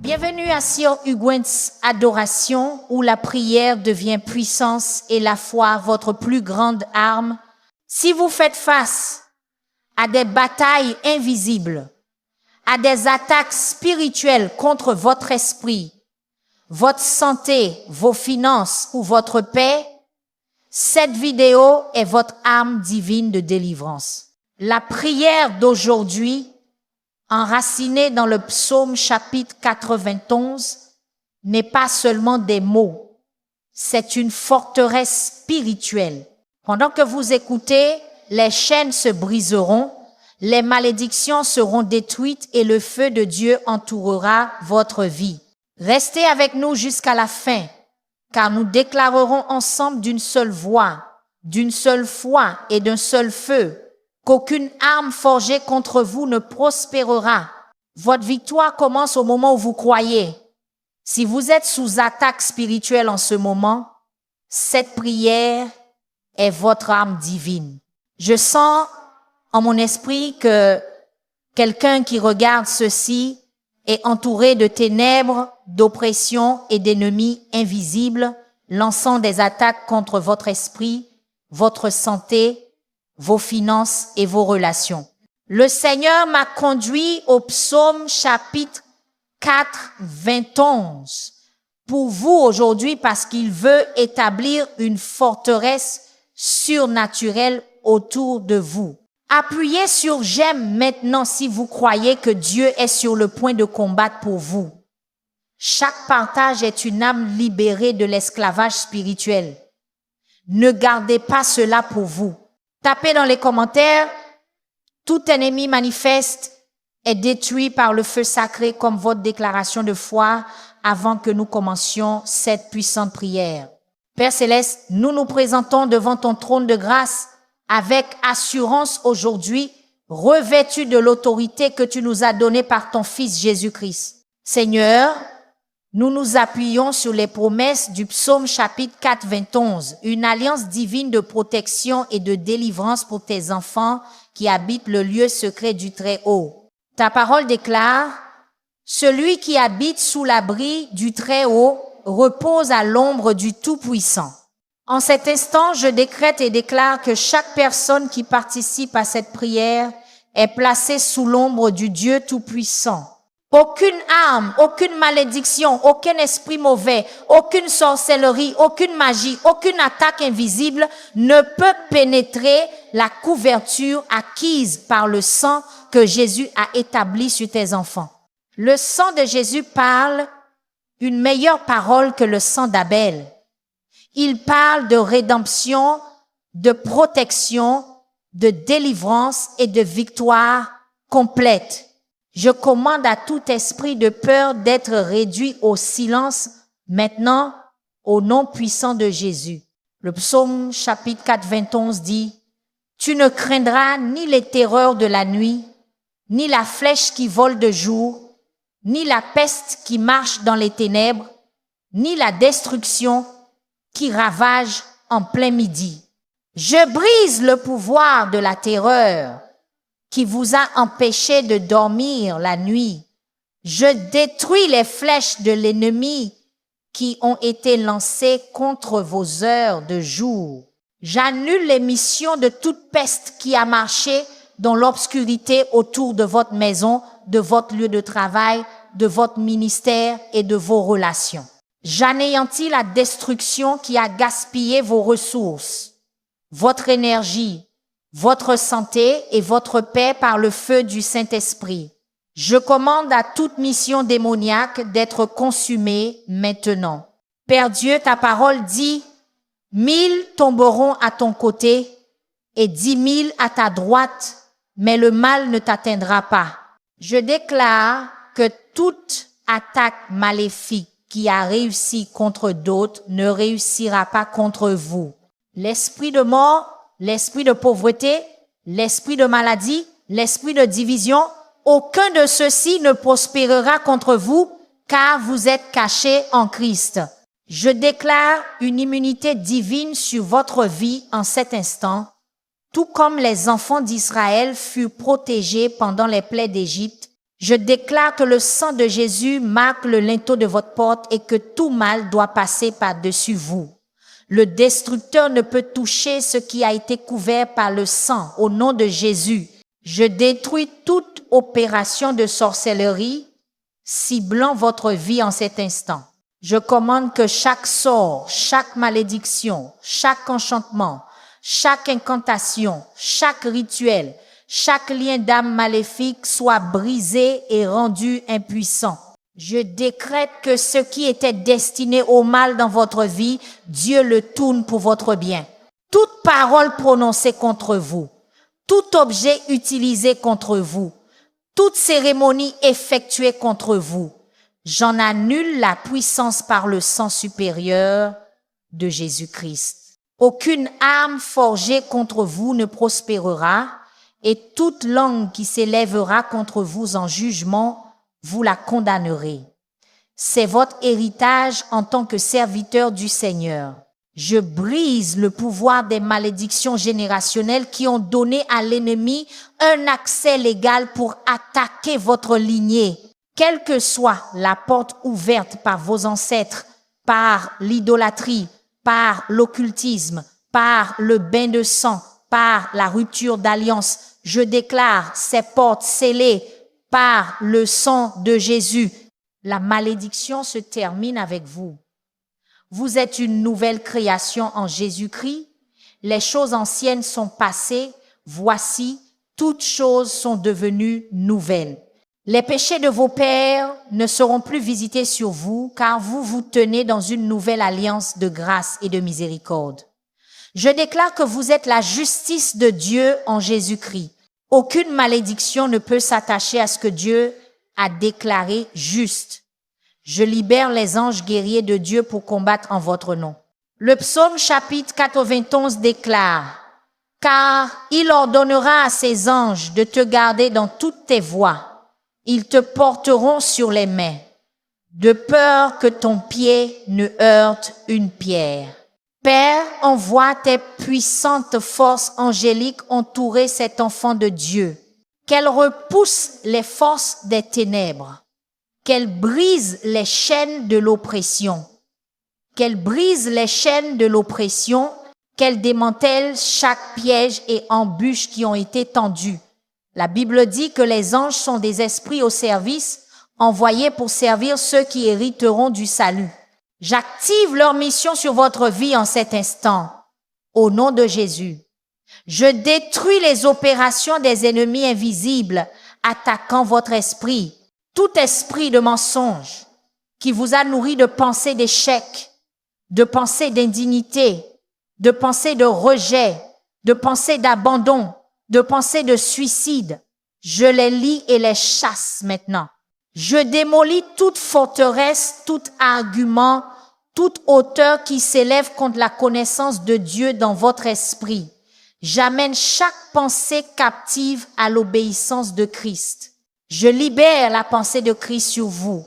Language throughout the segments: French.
Bienvenue à Sir Huguen's Adoration, où la prière devient puissance et la foi votre plus grande arme. Si vous faites face à des batailles invisibles, à des attaques spirituelles contre votre esprit, votre santé, vos finances ou votre paix, cette vidéo est votre arme divine de délivrance. La prière d'aujourd'hui, enracinée dans le psaume chapitre 91, n'est pas seulement des mots, c'est une forteresse spirituelle. Pendant que vous écoutez, les chaînes se briseront, les malédictions seront détruites et le feu de Dieu entourera votre vie. Restez avec nous jusqu'à la fin, car nous déclarerons ensemble d'une seule voix, d'une seule foi et d'un seul feu, qu'aucune arme forgée contre vous ne prospérera. Votre victoire commence au moment où vous croyez. Si vous êtes sous attaque spirituelle en ce moment, cette prière est votre arme divine. Je sens en mon esprit que quelqu'un qui regarde ceci est entouré de ténèbres, d'oppression et d'ennemis invisibles, lançant des attaques contre votre esprit, votre santé, vos finances et vos relations. Le Seigneur m'a conduit au psaume chapitre 4, 21 pour vous aujourd'hui parce qu'il veut établir une forteresse surnaturelle autour de vous. Appuyez sur j'aime maintenant si vous croyez que Dieu est sur le point de combattre pour vous. Chaque partage est une âme libérée de l'esclavage spirituel. Ne gardez pas cela pour vous. Tapez dans les commentaires, tout ennemi manifeste est détruit par le feu sacré comme votre déclaration de foi avant que nous commencions cette puissante prière. Père Céleste, nous nous présentons devant ton trône de grâce avec assurance aujourd'hui, revêtus de l'autorité que tu nous as donnée par ton Fils Jésus-Christ. Seigneur, nous nous appuyons sur les promesses du psaume chapitre 4, 21, une alliance divine de protection et de délivrance pour tes enfants qui habitent le lieu secret du Très-Haut. Ta parole déclare, « Celui qui habite sous l'abri du Très-Haut repose à l'ombre du Tout-Puissant. » En cet instant, je décrète et déclare que chaque personne qui participe à cette prière est placée sous l'ombre du Dieu Tout-Puissant. Aucune arme, aucune malédiction, aucun esprit mauvais, aucune sorcellerie, aucune magie, aucune attaque invisible ne peut pénétrer la couverture acquise par le sang que Jésus a établi sur tes enfants. Le sang de Jésus parle une meilleure parole que le sang d'Abel. Il parle de rédemption, de protection, de délivrance et de victoire complète. Je commande à tout esprit de peur d'être réduit au silence maintenant au nom puissant de Jésus. Le psaume chapitre 4, 21 dit, « Tu ne craindras ni les terreurs de la nuit, ni la flèche qui vole de jour, ni la peste qui marche dans les ténèbres, ni la destruction qui ravage en plein midi. Je brise le pouvoir de la terreur qui vous a empêché de dormir la nuit. Je détruis les flèches de l'ennemi qui ont été lancées contre vos heures de jour. J'annule les missions de toute peste qui a marché dans l'obscurité autour de votre maison, de votre lieu de travail, de votre ministère et de vos relations. J'anéantis la destruction qui a gaspillé vos ressources, votre énergie, votre santé et votre paix par le feu du Saint-Esprit. Je commande à toute mission démoniaque d'être consumée maintenant. Père Dieu, ta parole dit, 1000 tomberont à ton côté et 10 000 à ta droite, mais le mal ne t'atteindra pas. Je déclare que toute attaque maléfique qui a réussi contre d'autres ne réussira pas contre vous. L'esprit de mort, l'esprit de pauvreté, l'esprit de maladie, l'esprit de division, aucun de ceux-ci ne prospérera contre vous, car vous êtes cachés en Christ. Je déclare une immunité divine sur votre vie en cet instant, tout comme les enfants d'Israël furent protégés pendant les plaies d'Égypte. Je déclare que le sang de Jésus marque le linteau de votre porte et que tout mal doit passer par-dessus vous. Le destructeur ne peut toucher ce qui a été couvert par le sang. Au nom de Jésus, je détruis toute opération de sorcellerie ciblant votre vie en cet instant. Je commande que chaque sort, chaque malédiction, chaque enchantement, chaque incantation, chaque rituel, chaque lien d'âme maléfique soit brisé et rendu impuissant. Je décrète que ce qui était destiné au mal dans votre vie, Dieu le tourne pour votre bien. Toute parole prononcée contre vous, tout objet utilisé contre vous, toute cérémonie effectuée contre vous, j'en annule la puissance par le sang supérieur de Jésus-Christ. Aucune arme forgée contre vous ne prospérera et toute langue qui s'élèvera contre vous en jugement, vous la condamnerez. C'est votre héritage en tant que serviteur du Seigneur. Je brise le pouvoir des malédictions générationnelles qui ont donné à l'ennemi un accès légal pour attaquer votre lignée. Quelle que soit la porte ouverte par vos ancêtres, par l'idolâtrie, par l'occultisme, par le bain de sang, par la rupture d'alliance, je déclare ces portes scellées par le sang de Jésus. La malédiction se termine avec vous. Vous êtes une nouvelle création en Jésus-Christ. Les choses anciennes sont passées. Voici, toutes choses sont devenues nouvelles. Les péchés de vos pères ne seront plus visités sur vous, car vous vous tenez dans une nouvelle alliance de grâce et de miséricorde. Je déclare que vous êtes la justice de Dieu en Jésus-Christ. Aucune malédiction ne peut s'attacher à ce que Dieu a déclaré juste. Je libère les anges guerriers de Dieu pour combattre en votre nom. Le psaume chapitre 91 déclare, « Car il ordonnera à ses anges de te garder dans toutes tes voies. Ils te porteront sur les mains, de peur que ton pied ne heurte une pierre. » Père, envoie tes puissantes forces angéliques entourer cet enfant de Dieu. Qu'elle repousse les forces des ténèbres. Qu'elle brise les chaînes de l'oppression. Qu'elle brise les chaînes de l'oppression. Qu'elle démantèle chaque piège et embûche qui ont été tendus. La Bible dit que les anges sont des esprits au service, envoyés pour servir ceux qui hériteront du salut. J'active leur mission sur votre vie en cet instant, au nom de Jésus. Je détruis les opérations des ennemis invisibles attaquant votre esprit. Tout esprit de mensonge qui vous a nourri de pensées d'échec, de pensées d'indignité, de pensées de rejet, de pensées d'abandon, de pensées de suicide, je les lie et les chasse maintenant. Je démolis toute forteresse, tout argument, toute hauteur qui s'élève contre la connaissance de Dieu dans votre esprit. J'amène chaque pensée captive à l'obéissance de Christ. Je libère la pensée de Christ sur vous.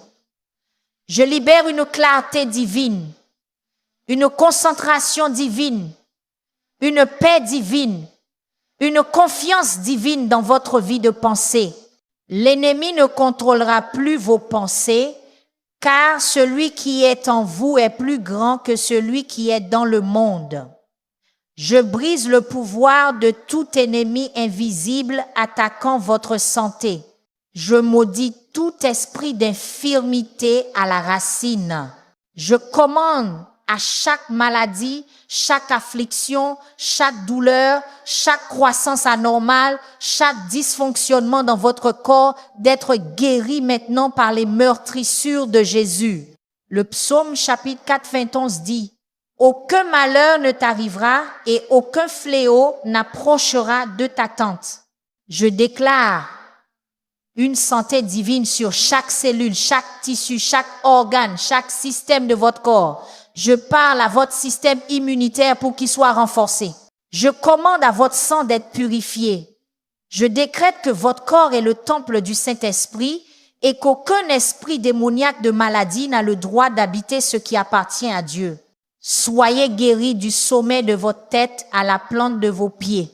Je libère une clarté divine, une concentration divine, une paix divine, une confiance divine dans votre vie de pensée. L'ennemi ne contrôlera plus vos pensées, car celui qui est en vous est plus grand que celui qui est dans le monde. Je brise le pouvoir de tout ennemi invisible attaquant votre santé. Je maudis tout esprit d'infirmité à la racine. Je commande à chaque maladie, chaque affliction, chaque douleur, chaque croissance anormale, chaque dysfonctionnement dans votre corps d'être guéri maintenant par les meurtrissures de Jésus. Le psaume chapitre 91 dit, « Aucun malheur ne t'arrivera et aucun fléau n'approchera de ta tente. » Je déclare une santé divine sur chaque cellule, chaque tissu, chaque organe, chaque système de votre corps. Je parle à votre système immunitaire pour qu'il soit renforcé. Je commande à votre sang d'être purifié. Je décrète que votre corps est le temple du Saint-Esprit et qu'aucun esprit démoniaque de maladie n'a le droit d'habiter ce qui appartient à Dieu. Soyez guéris du sommet de votre tête à la plante de vos pieds.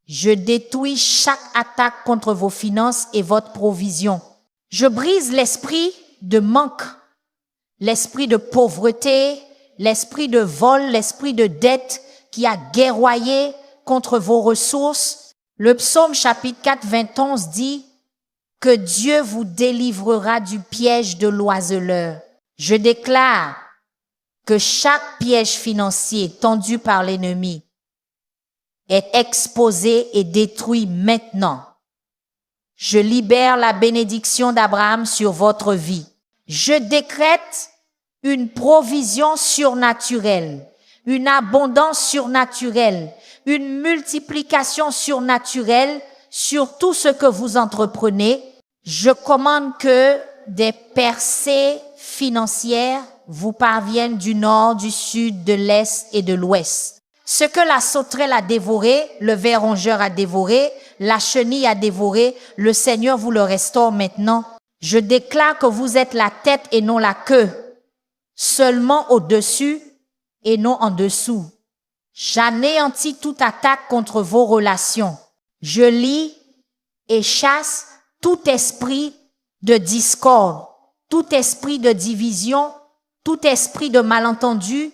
Je détruis chaque attaque contre vos finances et votre provision. Je brise l'esprit de manque, l'esprit de pauvreté, l'esprit de vol, l'esprit de dette qui a guerroyé contre vos ressources. Le psaume chapitre 4, 21 dit que Dieu vous délivrera du piège de l'oiseleur. Je déclare que chaque piège financier tendu par l'ennemi est exposé et détruit maintenant. Je libère la bénédiction d'Abraham sur votre vie. Je décrète une provision surnaturelle, une abondance surnaturelle, une multiplication surnaturelle sur tout ce que vous entreprenez. Je commande que des percées financières vous parviennent du nord, du sud, de l'est et de l'ouest. Ce que la sauterelle a dévoré, le ver rongeur a dévoré, la chenille a dévoré, le Seigneur vous le restaure maintenant. Je déclare que vous êtes la tête et non la queue, seulement au-dessus et non en dessous. J'anéantis toute attaque contre vos relations. Je lie et chasse tout esprit de discorde, tout esprit de division, tout esprit de malentendu,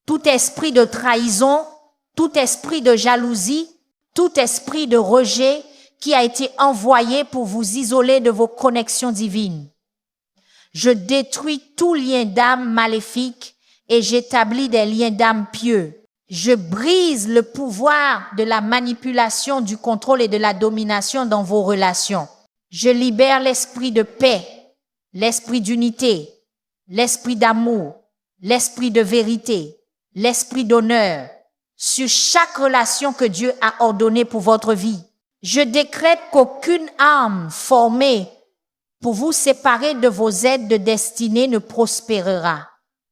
tout esprit de trahison, tout esprit de jalousie, tout esprit de rejet qui a été envoyé pour vous isoler de vos connexions divines. Je détruis tout lien d'âme maléfique et j'établis des liens d'âme pieux. Je brise le pouvoir de la manipulation, du contrôle et de la domination dans vos relations. Je libère l'esprit de paix, l'esprit d'unité, l'esprit d'amour, l'esprit de vérité, l'esprit d'honneur sur chaque relation que Dieu a ordonnée pour votre vie. Je décrète qu'aucune arme formée pour vous séparer de vos aides de destinée ne prospérera.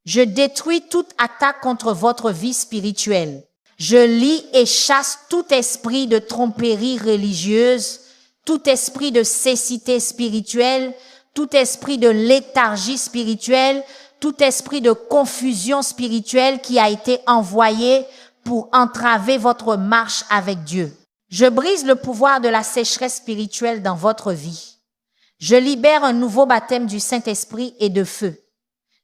Je détruis toute attaque contre votre vie spirituelle. Je lie et chasse tout esprit de tromperie religieuse, tout esprit de cécité spirituelle, tout esprit de léthargie spirituelle, tout esprit de confusion spirituelle qui a été envoyé pour entraver votre marche avec Dieu. Je brise le pouvoir de la sécheresse spirituelle dans votre vie. Je libère un nouveau baptême du Saint-Esprit et de feu.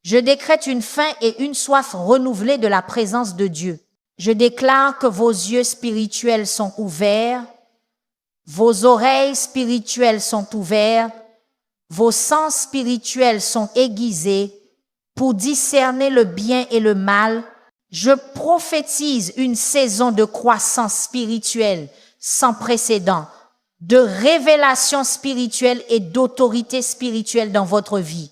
Je décrète une faim et une soif renouvelée de la présence de Dieu. Je déclare que vos yeux spirituels sont ouverts, vos oreilles spirituelles sont ouvertes, vos sens spirituels sont aiguisés pour discerner le bien et le mal. Je prophétise une saison de croissance spirituelle sans précédent, de révélation spirituelle et d'autorité spirituelle dans votre vie.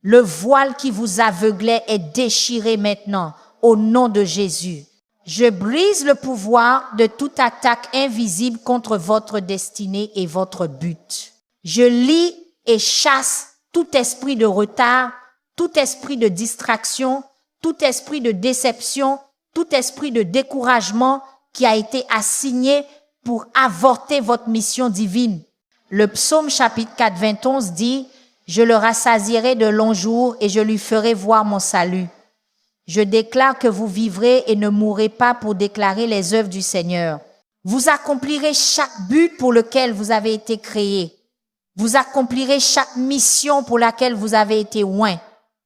Le voile qui vous aveuglait est déchiré maintenant au nom de Jésus. Je brise le pouvoir de toute attaque invisible contre votre destinée et votre but. Je lie et chasse tout esprit de retard, tout esprit de distraction, tout esprit de déception, tout esprit de découragement qui a été assigné pour avorter votre mission divine. Le psaume chapitre 4, 21 dit « Je le rassasierai de longs jours et je lui ferai voir mon salut. » Je déclare que vous vivrez et ne mourrez pas pour déclarer les œuvres du Seigneur. Vous accomplirez chaque but pour lequel vous avez été créé. Vous accomplirez chaque mission pour laquelle vous avez été oint.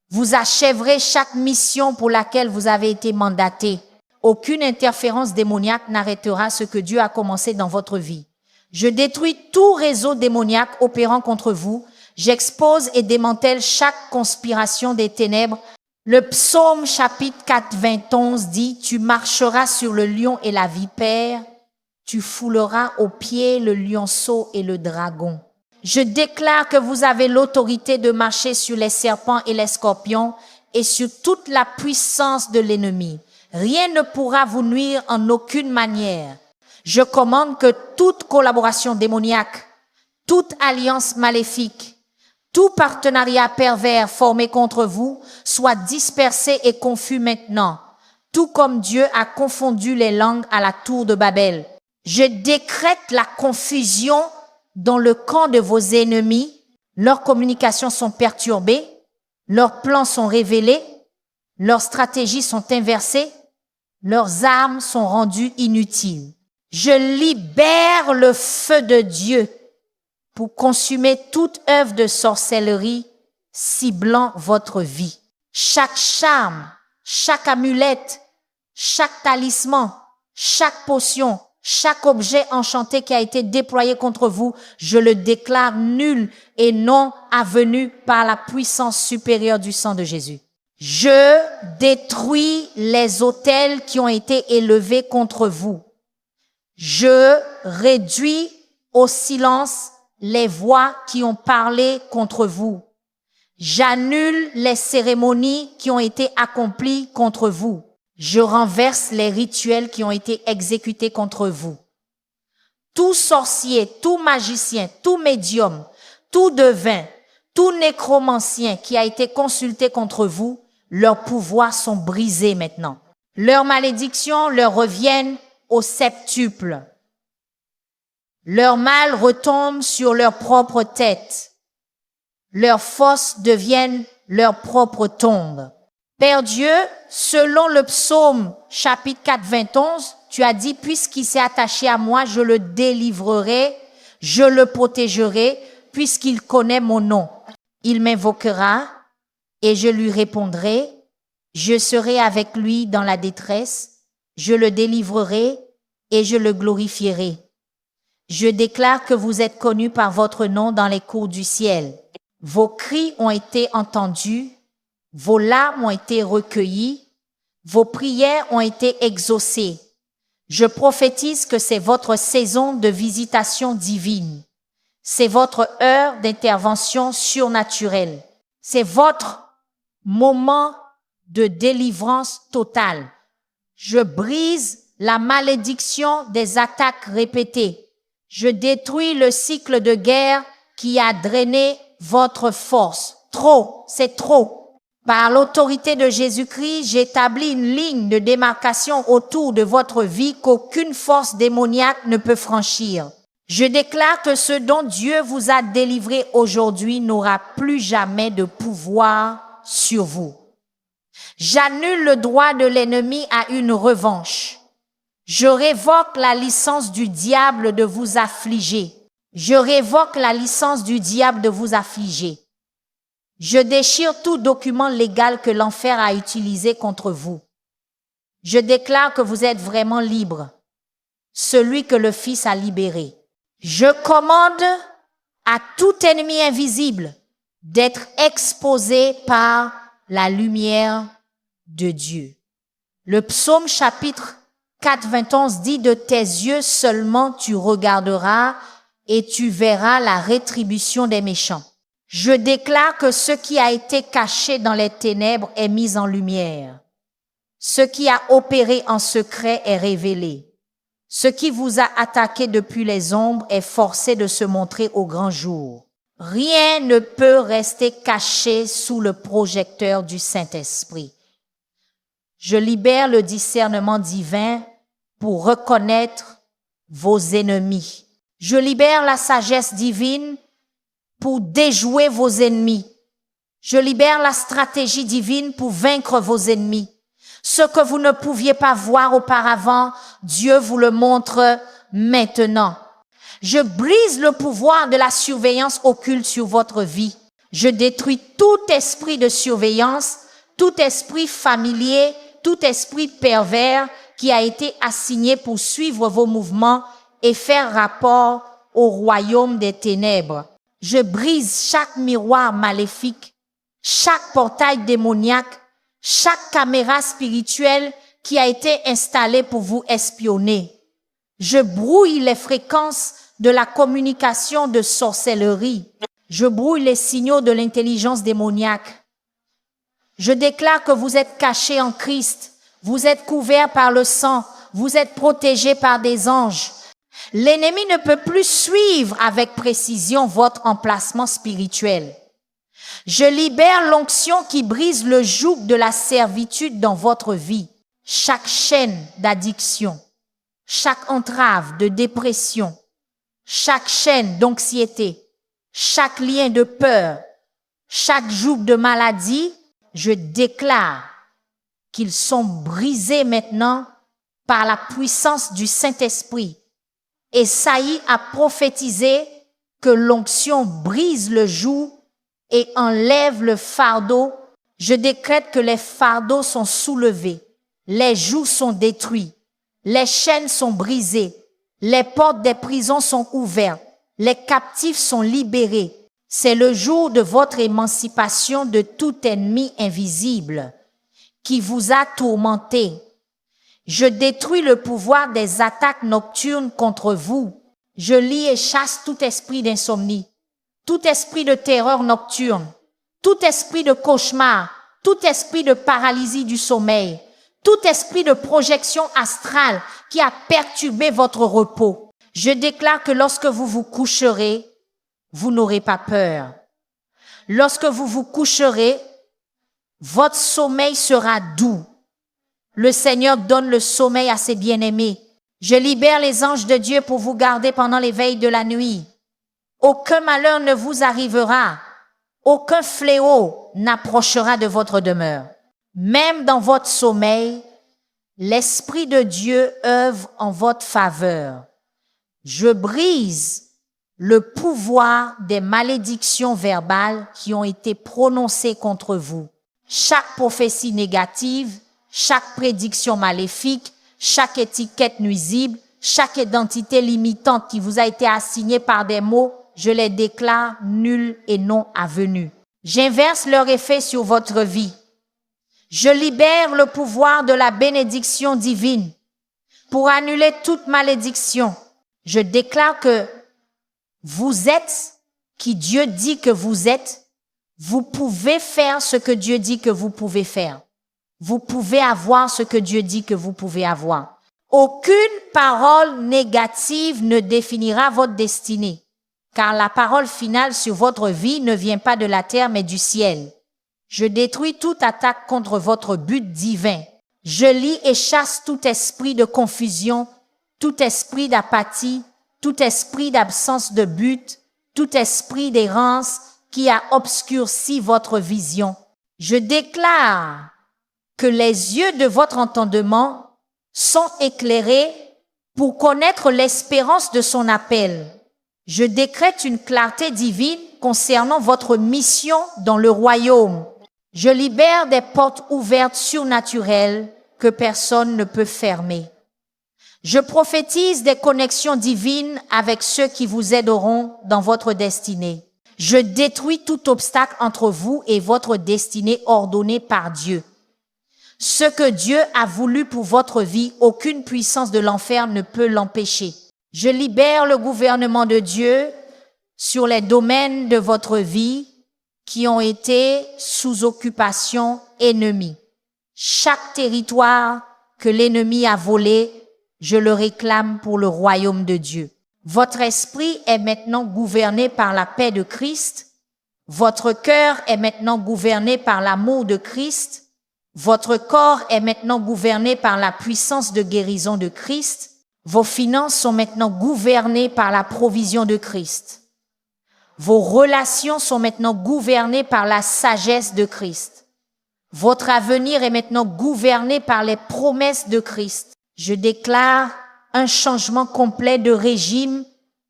Vous achèverez chaque mission pour laquelle vous avez été mandaté. Aucune interférence démoniaque n'arrêtera ce que Dieu a commencé dans votre vie. Je détruis tout réseau démoniaque opérant contre vous. J'expose et démantèle chaque conspiration des ténèbres. Le psaume chapitre 4, 21 dit « Tu marcheras sur le lion et la vipère, tu fouleras aux pieds le lionceau et le dragon. » Je déclare que vous avez l'autorité de marcher sur les serpents et les scorpions et sur toute la puissance de l'ennemi. Rien ne pourra vous nuire en aucune manière. Je commande que toute collaboration démoniaque, toute alliance maléfique, tout partenariat pervers formé contre vous soit dispersé et confus maintenant, tout comme Dieu a confondu les langues à la tour de Babel. Je décrète la confusion dans le camp de vos ennemis. Leurs communications sont perturbées, leurs plans sont révélés, leurs stratégies sont inversées, leurs armes sont rendues inutiles. Je libère le feu de Dieu pour consumer toute œuvre de sorcellerie ciblant votre vie. Chaque charme, chaque amulette, chaque talisman, chaque potion, chaque objet enchanté qui a été déployé contre vous, je le déclare nul et non avenu par la puissance supérieure du sang de Jésus. Je détruis les autels qui ont été élevés contre vous. Je réduis au silence les voix qui ont parlé contre vous. J'annule les cérémonies qui ont été accomplies contre vous. Je renverse les rituels qui ont été exécutés contre vous. Tout sorcier, tout magicien, tout médium, tout devin, tout nécromancien qui a été consulté contre vous, leurs pouvoirs sont brisés maintenant. Leurs malédictions leur reviennent au septuple. Leur mal retombe sur leur propre tête. Leurs forces deviennent leur propre tombe. Père Dieu, selon le psaume chapitre 4, 21, tu as dit, puisqu'il s'est attaché à moi, je le délivrerai, je le protégerai, puisqu'il connaît mon nom. Il m'invoquera et je lui répondrai. Je serai avec lui dans la détresse. Je le délivrerai et je le glorifierai. Je déclare que vous êtes connus par votre nom dans les cours du ciel. Vos cris ont été entendus, vos larmes ont été recueillies, vos prières ont été exaucées. Je prophétise que c'est votre saison de visitation divine. C'est votre heure d'intervention surnaturelle. C'est votre moment de délivrance totale. Je brise la malédiction des attaques répétées. Je détruis le cycle de guerre qui a drainé votre force. Trop, c'est trop. Par l'autorité de Jésus-Christ, j'établis une ligne de démarcation autour de votre vie qu'aucune force démoniaque ne peut franchir. Je déclare que ce dont Dieu vous a délivré aujourd'hui n'aura plus jamais de pouvoir sur vous. J'annule le droit de l'ennemi à une revanche. Je révoque la licence du diable de vous affliger. Je révoque la licence du diable de vous affliger. Je déchire tout document légal que l'enfer a utilisé contre vous. Je déclare que vous êtes vraiment libre, celui que le Fils a libéré. Je commande à tout ennemi invisible d'être exposé par la lumière de Dieu. Le psaume chapitre 4, 21 dit « De tes yeux seulement tu regarderas et tu verras la rétribution des méchants. » Je déclare que ce qui a été caché dans les ténèbres est mis en lumière. Ce qui a opéré en secret est révélé. Ce qui vous a attaqué depuis les ombres est forcé de se montrer au grand jour. Rien ne peut rester caché sous le projecteur du Saint-Esprit. Je libère le discernement divin pour reconnaître vos ennemis. Je libère la sagesse divine pour déjouer vos ennemis. Je libère la stratégie divine pour vaincre vos ennemis. Ce que vous ne pouviez pas voir auparavant, Dieu vous le montre maintenant. Je brise le pouvoir de la surveillance occulte sur votre vie. Je détruis tout esprit de surveillance, tout esprit familier, tout esprit pervers qui a été assigné pour suivre vos mouvements et faire rapport au royaume des ténèbres. Je brise chaque miroir maléfique, chaque portail démoniaque, chaque caméra spirituelle qui a été installée pour vous espionner. Je brouille les fréquences de la communication de sorcellerie. Je brouille les signaux de l'intelligence démoniaque. Je déclare que vous êtes cachés en Christ. Vous êtes couverts par le sang. Vous êtes protégés par des anges. L'ennemi ne peut plus suivre avec précision votre emplacement spirituel. Je libère l'onction qui brise le joug de la servitude dans votre vie. Chaque chaîne d'addiction, chaque entrave de dépression, chaque chaîne d'anxiété, chaque lien de peur, chaque joug de maladie, je déclare qu'ils sont brisés maintenant par la puissance du Saint-Esprit. Esaïe a prophétisé que l'onction brise le joug et enlève le fardeau. Je décrète que les fardeaux sont soulevés, les jougs sont détruits, les chaînes sont brisées, les portes des prisons sont ouvertes, les captifs sont libérés. C'est le jour de votre émancipation de tout ennemi invisible qui vous a tourmenté. Je détruis le pouvoir des attaques nocturnes contre vous. Je lie et chasse tout esprit d'insomnie, tout esprit de terreur nocturne, tout esprit de cauchemar, tout esprit de paralysie du sommeil, tout esprit de projection astrale qui a perturbé votre repos. Je déclare que lorsque vous vous coucherez, vous n'aurez pas peur. Lorsque vous vous coucherez, votre sommeil sera doux. Le Seigneur donne le sommeil à ses bien-aimés. Je libère les anges de Dieu pour vous garder pendant les veilles de la nuit. Aucun malheur ne vous arrivera. Aucun fléau n'approchera de votre demeure. Même dans votre sommeil, l'Esprit de Dieu œuvre en votre faveur. Je brise le pouvoir des malédictions verbales qui ont été prononcées contre vous. Chaque prophétie négative, chaque prédiction maléfique, chaque étiquette nuisible, chaque identité limitante qui vous a été assignée par des mots, je les déclare nuls et non avenus. J'inverse leur effet sur votre vie. Je libère le pouvoir de la bénédiction divine pour annuler toute malédiction. Je déclare que vous êtes qui Dieu dit que vous êtes. Vous pouvez faire ce que Dieu dit que vous pouvez faire. Vous pouvez avoir ce que Dieu dit que vous pouvez avoir. Aucune parole négative ne définira votre destinée, car la parole finale sur votre vie ne vient pas de la terre mais du ciel. Je détruis toute attaque contre votre but divin. Je lie et chasse tout esprit de confusion, tout esprit d'apathie, tout esprit d'absence de but, tout esprit d'errance qui a obscurci votre vision. Je déclare que les yeux de votre entendement sont éclairés pour connaître l'espérance de son appel. Je décrète une clarté divine concernant votre mission dans le royaume. Je libère des portes ouvertes surnaturelles que personne ne peut fermer. Je prophétise des connexions divines avec ceux qui vous aideront dans votre destinée. Je détruis tout obstacle entre vous et votre destinée ordonnée par Dieu. Ce que Dieu a voulu pour votre vie, aucune puissance de l'enfer ne peut l'empêcher. Je libère le gouvernement de Dieu sur les domaines de votre vie qui ont été sous occupation ennemie. Chaque territoire que l'ennemi a volé, je le réclame pour le royaume de Dieu. Votre esprit est maintenant gouverné par la paix de Christ. Votre cœur est maintenant gouverné par l'amour de Christ. Votre corps est maintenant gouverné par la puissance de guérison de Christ. Vos finances sont maintenant gouvernées par la provision de Christ. Vos relations sont maintenant gouvernées par la sagesse de Christ. Votre avenir est maintenant gouverné par les promesses de Christ. Je déclare un changement complet de régime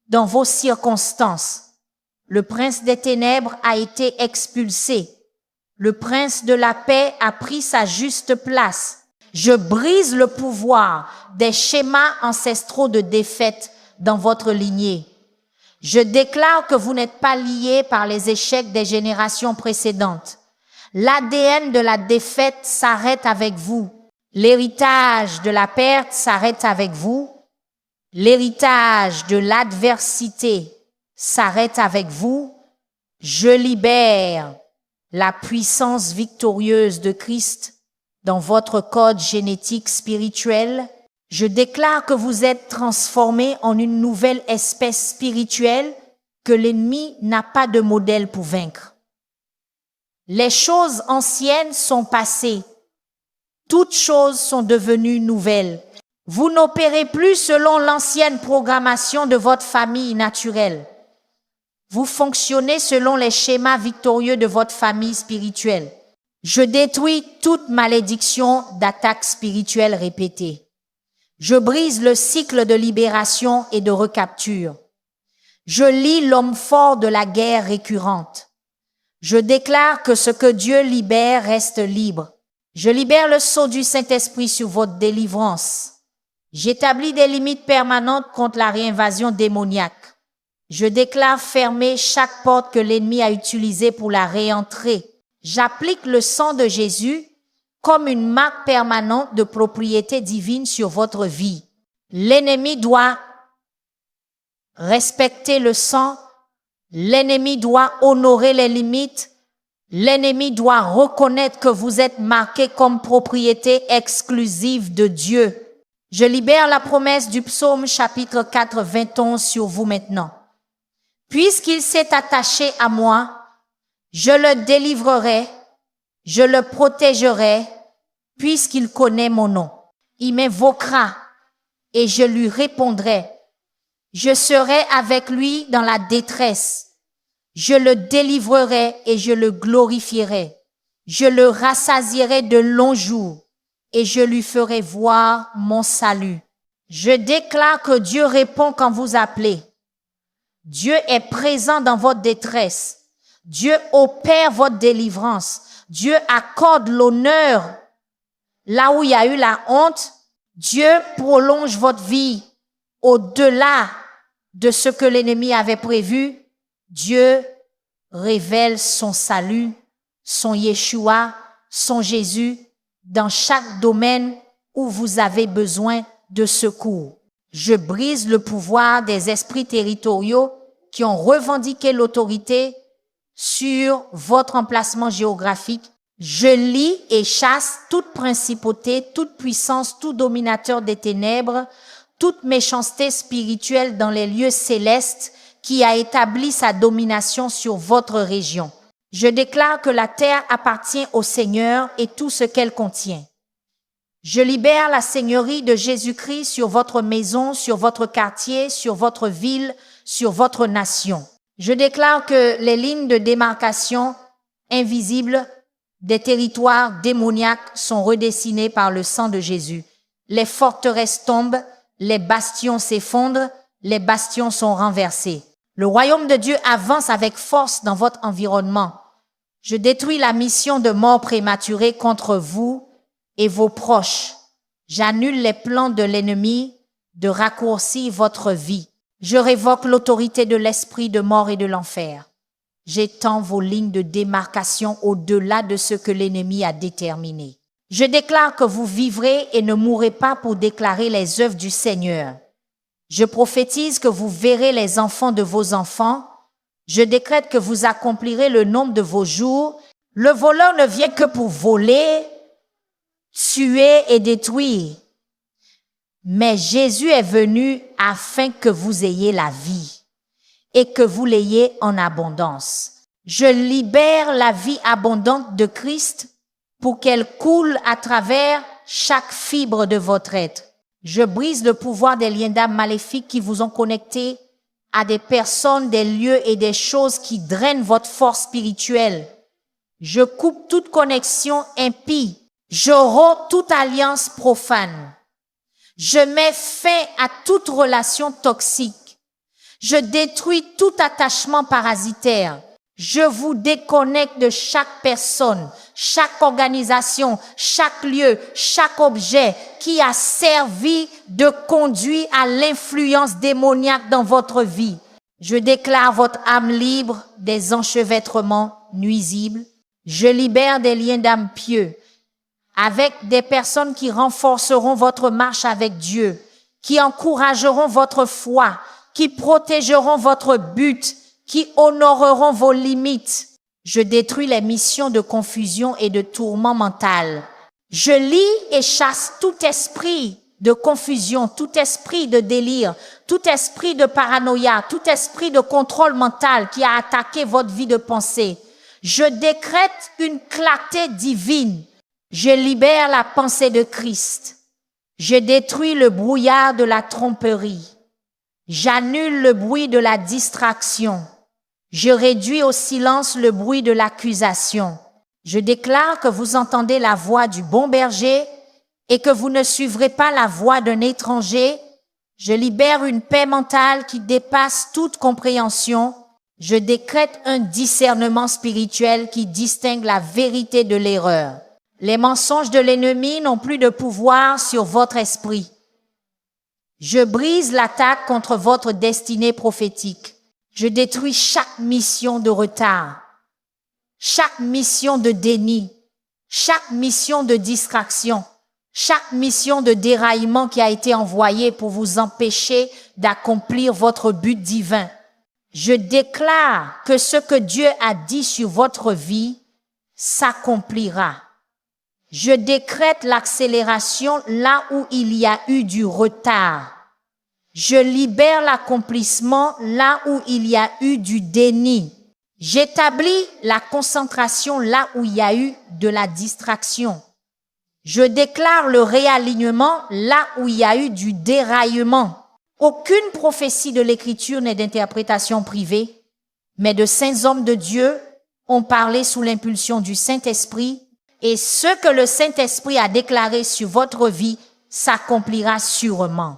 dans vos circonstances. Le prince des ténèbres a été expulsé. Le prince de la paix a pris sa juste place. Je brise le pouvoir des schémas ancestraux de défaite dans votre lignée. Je déclare que vous n'êtes pas liés par les échecs des générations précédentes. L'ADN de la défaite s'arrête avec vous. L'héritage de la perte s'arrête avec vous. L'héritage de l'adversité s'arrête avec vous. Je libère la puissance victorieuse de Christ dans votre code génétique spirituel. Je déclare que vous êtes transformés en une nouvelle espèce spirituelle que l'ennemi n'a pas de modèle pour vaincre. Les choses anciennes sont passées. Toutes choses sont devenues nouvelles. Vous n'opérez plus selon l'ancienne programmation de votre famille naturelle. Vous fonctionnez selon les schémas victorieux de votre famille spirituelle. Je détruis toute malédiction d'attaque spirituelle répétée. Je brise le cycle de libération et de recapture. Je lis l'homme fort de la guerre récurrente. Je déclare que ce que Dieu libère reste libre. Je libère le sceau du Saint-Esprit sur votre délivrance. J'établis des limites permanentes contre la réinvasion démoniaque. Je déclare fermer chaque porte que l'ennemi a utilisée pour la réentrer. J'applique le sang de Jésus comme une marque permanente de propriété divine sur votre vie. L'ennemi doit respecter le sang. L'ennemi doit honorer les limites. L'ennemi doit reconnaître que vous êtes marqué comme propriété exclusive de Dieu. Je libère la promesse du psaume chapitre 4, 21 sur vous maintenant. Puisqu'il s'est attaché à moi, je le délivrerai, je le protégerai, puisqu'il connaît mon nom. Il m'invoquera et je lui répondrai. Je serai avec lui dans la détresse. Je le délivrerai et je le glorifierai. Je le rassasierai de longs jours et je lui ferai voir mon salut. Je déclare que Dieu répond quand vous appelez. Dieu est présent dans votre détresse. Dieu opère votre délivrance. Dieu accorde l'honneur là où il y a eu la honte. Dieu prolonge votre vie au-delà de ce que l'ennemi avait prévu. Dieu révèle son salut, son Yeshua, son Jésus dans chaque domaine où vous avez besoin de secours. Je brise le pouvoir des esprits territoriaux qui ont revendiqué l'autorité sur votre emplacement géographique. Je lie et chasse toute principauté, toute puissance, tout dominateur des ténèbres, toute méchanceté spirituelle dans les lieux célestes qui a établi sa domination sur votre région. Je déclare que la terre appartient au Seigneur et tout ce qu'elle contient. Je libère la seigneurie de Jésus-Christ sur votre maison, sur votre quartier, sur votre ville, sur votre nation. Je déclare que les lignes de démarcation invisibles des territoires démoniaques sont redessinées par le sang de Jésus. Les forteresses tombent, les bastions s'effondrent, les bastions sont renversés. Le royaume de Dieu avance avec force dans votre environnement. Je détruis la mission de mort prématurée contre vous et vos proches. J'annule les plans de l'ennemi de raccourcir votre vie. Je révoque l'autorité de l'esprit de mort et de l'enfer. J'étends vos lignes de démarcation au-delà de ce que l'ennemi a déterminé. Je déclare que vous vivrez et ne mourrez pas pour déclarer les œuvres du Seigneur. Je prophétise que vous verrez les enfants de vos enfants. Je décrète que vous accomplirez le nombre de vos jours. Le voleur ne vient que pour voler, tuer et détruire. Mais Jésus est venu afin que vous ayez la vie et que vous l'ayez en abondance. Je libère la vie abondante de Christ pour qu'elle coule à travers chaque fibre de votre être. Je brise le pouvoir des liens d'âme maléfiques qui vous ont connecté à des personnes, des lieux et des choses qui drainent votre force spirituelle. Je coupe toute connexion impie. Je romps toute alliance profane. Je mets fin à toute relation toxique. Je détruis tout attachement parasitaire. Je vous déconnecte de chaque personne, chaque organisation, chaque lieu, chaque objet qui a servi de conduit à l'influence démoniaque dans votre vie. Je déclare votre âme libre des enchevêtrements nuisibles. Je libère des liens d'âme pieux avec des personnes qui renforceront votre marche avec Dieu, qui encourageront votre foi, qui protégeront votre but, qui honoreront vos limites. Je détruis les missions de confusion et de tourment mental. Je lie et chasse tout esprit de confusion, tout esprit de délire, tout esprit de paranoïa, tout esprit de contrôle mental qui a attaqué votre vie de pensée. Je décrète une clarté divine. Je libère la pensée de Christ. Je détruis le brouillard de la tromperie. J'annule le bruit de la distraction. Je réduis au silence le bruit de l'accusation. Je déclare que vous entendez la voix du bon berger et que vous ne suivrez pas la voix d'un étranger. Je libère une paix mentale qui dépasse toute compréhension. Je décrète un discernement spirituel qui distingue la vérité de l'erreur. Les mensonges de l'ennemi n'ont plus de pouvoir sur votre esprit. Je brise l'attaque contre votre destinée prophétique. Je détruis chaque mission de retard, chaque mission de déni, chaque mission de distraction, chaque mission de déraillement qui a été envoyée pour vous empêcher d'accomplir votre but divin. Je déclare que ce que Dieu a dit sur votre vie s'accomplira. Je décrète l'accélération là où il y a eu du retard. Je libère l'accomplissement là où il y a eu du déni. J'établis la concentration là où il y a eu de la distraction. Je déclare le réalignement là où il y a eu du déraillement. Aucune prophétie de l'Écriture n'est d'interprétation privée, mais de saints hommes de Dieu ont parlé sous l'impulsion du Saint-Esprit, et ce que le Saint-Esprit a déclaré sur votre vie s'accomplira sûrement.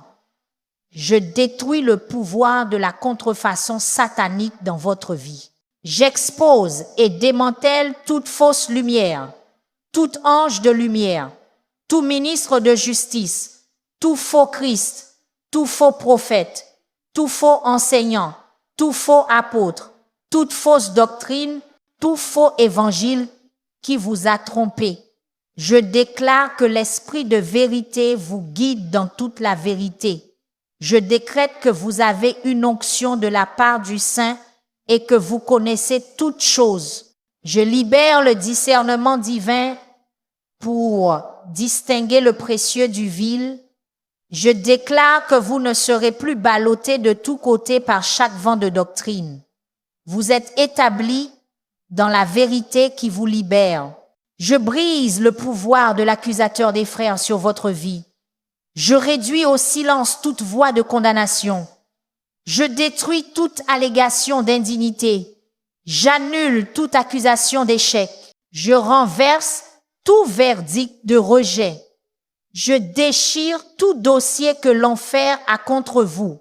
Je détruis le pouvoir de la contrefaçon satanique dans votre vie. J'expose et démantèle toute fausse lumière, tout ange de lumière, tout ministre de justice, tout faux Christ, tout faux prophète, tout faux enseignant, tout faux apôtre, toute fausse doctrine, tout faux évangile qui vous a trompé. Je déclare que l'esprit de vérité vous guide dans toute la vérité. Je décrète que vous avez une onction de la part du Saint et que vous connaissez toutes choses. Je libère le discernement divin pour distinguer le précieux du vil. Je déclare que vous ne serez plus ballottés de tous côtés par chaque vent de doctrine. Vous êtes établis dans la vérité qui vous libère. Je brise le pouvoir de l'accusateur des frères sur votre vie. Je réduis au silence toute voix de condamnation. Je détruis toute allégation d'indignité. J'annule toute accusation d'échec. Je renverse tout verdict de rejet. Je déchire tout dossier que l'enfer a contre vous.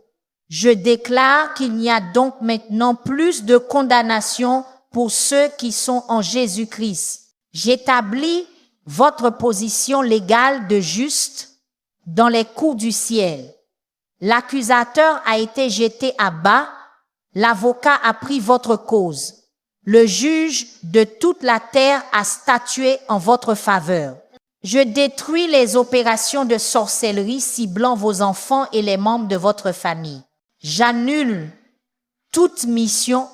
Je déclare qu'il n'y a donc maintenant plus de condamnation pour ceux qui sont en Jésus-Christ. J'établis votre position légale de juste dans les cours du ciel. L'accusateur a été jeté à bas, l'avocat a pris votre cause. Le juge de toute la terre a statué en votre faveur. Je détruis les opérations de sorcellerie ciblant vos enfants et les membres de votre famille. J'annule toute mission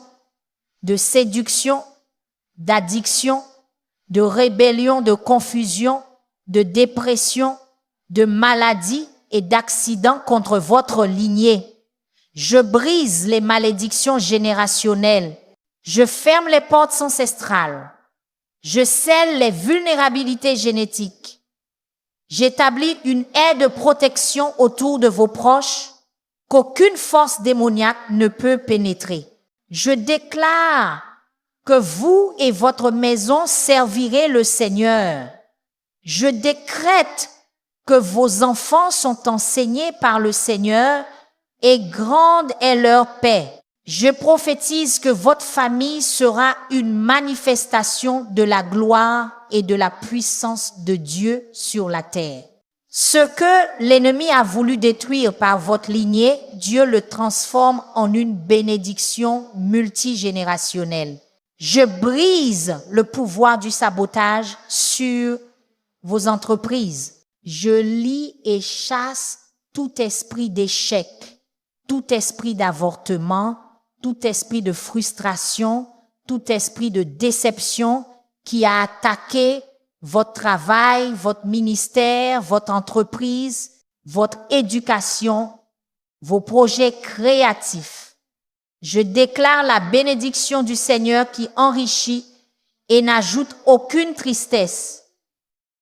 de séduction, d'addiction, de rébellion, de confusion, de dépression, de maladie et d'accident contre votre lignée. Je brise les malédictions générationnelles. Je ferme les portes ancestrales. Je scelle les vulnérabilités génétiques. J'établis une haie de protection autour de vos proches qu'aucune force démoniaque ne peut pénétrer. Je déclare que vous et votre maison servirez le Seigneur. Je décrète que vos enfants sont enseignés par le Seigneur et grande est leur paix. Je prophétise que votre famille sera une manifestation de la gloire et de la puissance de Dieu sur la terre. Ce que l'ennemi a voulu détruire par votre lignée, Dieu le transforme en une bénédiction multigénérationnelle. Je brise le pouvoir du sabotage sur vos entreprises. Je lie et chasse tout esprit d'échec, tout esprit d'avortement, tout esprit de frustration, tout esprit de déception qui a attaqué votre travail, votre ministère, votre entreprise, votre éducation, vos projets créatifs. Je déclare la bénédiction du Seigneur qui enrichit et n'ajoute aucune tristesse.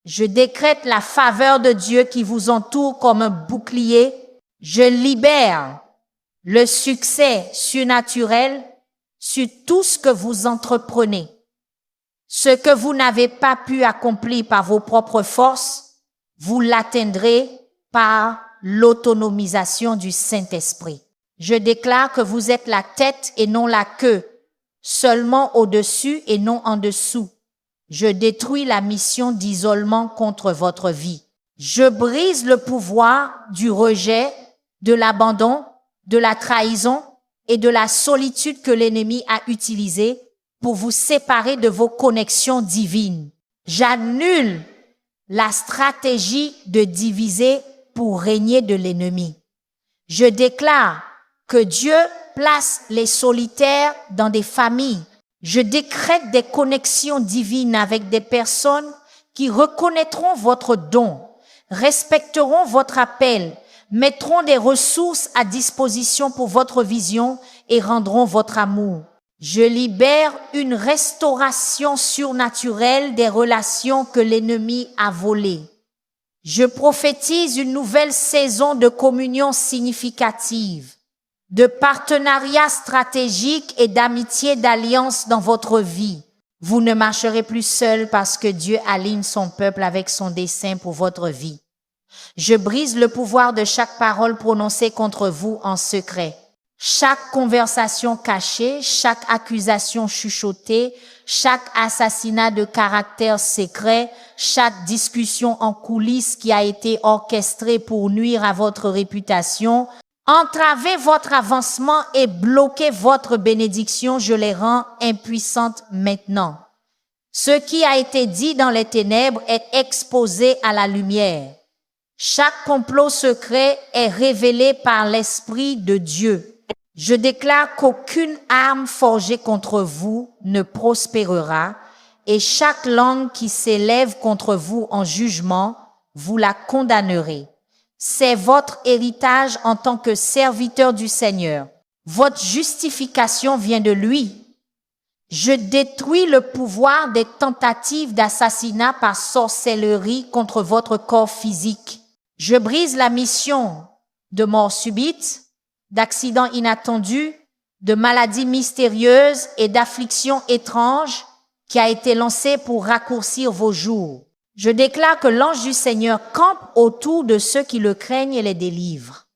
Je décrète la faveur de Dieu qui vous entoure comme un bouclier. Je libère le succès surnaturel sur tout ce que vous entreprenez. Ce que vous n'avez pas pu accomplir par vos propres forces, vous l'atteindrez par l'autonomisation du Saint-Esprit. Je déclare que vous êtes la tête et non la queue, seulement au-dessus et non en dessous. Je détruis la mission d'isolement contre votre vie. Je brise le pouvoir du rejet, de l'abandon, de la trahison et de la solitude que l'ennemi a utilisé pour vous séparer de vos connexions divines. J'annule la stratégie de diviser pour régner de l'ennemi. Je déclare que Dieu place les solitaires dans des familles. Je décrète des connexions divines avec des personnes qui reconnaîtront votre don, respecteront votre appel, mettront des ressources à disposition pour votre vision et rendront votre amour. Je libère une restauration surnaturelle des relations que l'ennemi a volées. Je prophétise une nouvelle saison de communion significative, de partenariat stratégique et d'amitié d'alliance dans votre vie. Vous ne marcherez plus seul parce que Dieu aligne son peuple avec son dessein pour votre vie. Je brise le pouvoir de chaque parole prononcée contre vous en secret. Chaque conversation cachée, chaque accusation chuchotée, chaque assassinat de caractère secret, chaque discussion en coulisses qui a été orchestrée pour nuire à votre réputation, entraver votre avancement et bloquer votre bénédiction, je les rends impuissantes maintenant. Ce qui a été dit dans les ténèbres est exposé à la lumière. Chaque complot secret est révélé par l'Esprit de Dieu. Je déclare qu'aucune arme forgée contre vous ne prospérera et chaque langue qui s'élève contre vous en jugement, vous la condamnerez. C'est votre héritage en tant que serviteur du Seigneur. Votre justification vient de lui. Je détruis le pouvoir des tentatives d'assassinat par sorcellerie contre votre corps physique. Je brise la mission de mort subite, d'accidents inattendus, de maladies mystérieuses et d'afflictions étranges qui a été lancée pour raccourcir vos jours. Je déclare que l'ange du Seigneur campe autour de ceux qui le craignent et les délivre.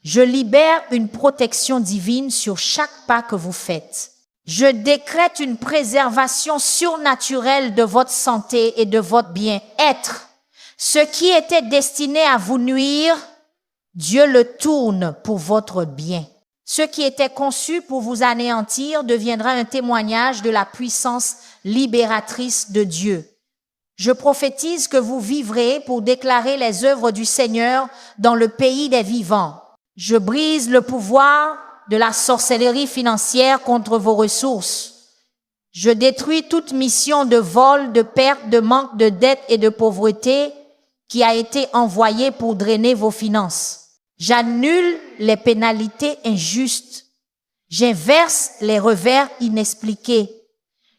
Je libère une protection divine sur chaque pas que vous faites. Je décrète une préservation surnaturelle de votre santé et de votre bien-être. Ce qui était destiné à vous nuire, Dieu le tourne pour votre bien. Ce qui était conçu pour vous anéantir deviendra un témoignage de la puissance libératrice de Dieu. Je prophétise que vous vivrez pour déclarer les œuvres du Seigneur dans le pays des vivants. Je brise le pouvoir de la sorcellerie financière contre vos ressources. Je détruis toute mission de vol, de perte, de manque, de dette et de pauvreté qui a été envoyée pour drainer vos finances. J'annule les pénalités injustes. J'inverse les revers inexpliqués.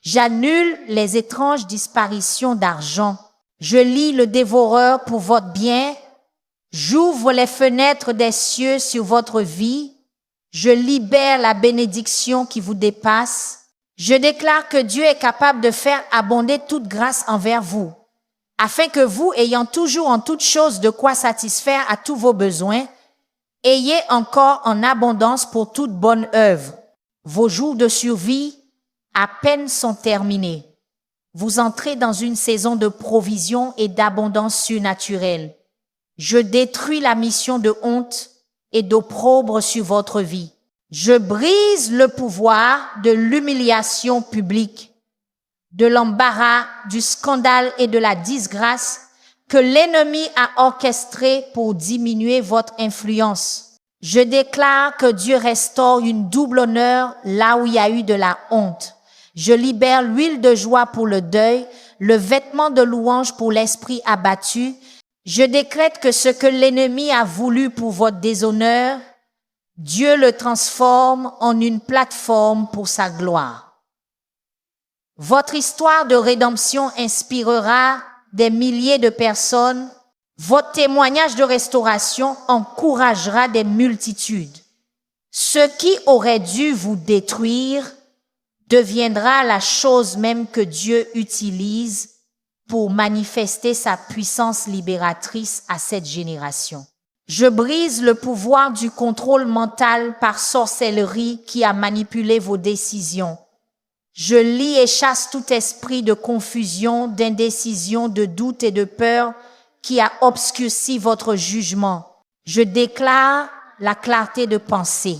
J'annule les étranges disparitions d'argent. Je lie le dévoreur pour votre bien. J'ouvre les fenêtres des cieux sur votre vie. Je libère la bénédiction qui vous dépasse. Je déclare que Dieu est capable de faire abonder toute grâce envers vous, afin que vous, ayant toujours en toutes choses de quoi satisfaire à tous vos besoins, ayez encore en abondance pour toute bonne œuvre. Vos jours de survie à peine sont terminés. Vous entrez dans une saison de provision et d'abondance surnaturelle. Je détruis la mission de honte et d'opprobre sur votre vie. Je brise le pouvoir de l'humiliation publique, de l'embarras, du scandale et de la disgrâce que l'ennemi a orchestré pour diminuer votre influence. Je déclare que Dieu restaure une double honneur là où il y a eu de la honte. Je libère l'huile de joie pour le deuil, le vêtement de louange pour l'esprit abattu. Je décrète que ce que l'ennemi a voulu pour votre déshonneur, Dieu le transforme en une plateforme pour sa gloire. Votre histoire de rédemption inspirera des milliers de personnes. Votre témoignage de restauration encouragera des multitudes. Ce qui aurait dû vous détruire deviendra la chose même que Dieu utilise pour manifester sa puissance libératrice à cette génération. Je brise le pouvoir du contrôle mental par sorcellerie qui a manipulé vos décisions. Je lie et chasse tout esprit de confusion, d'indécision, de doute et de peur qui a obscurci votre jugement. Je déclare la clarté de pensée.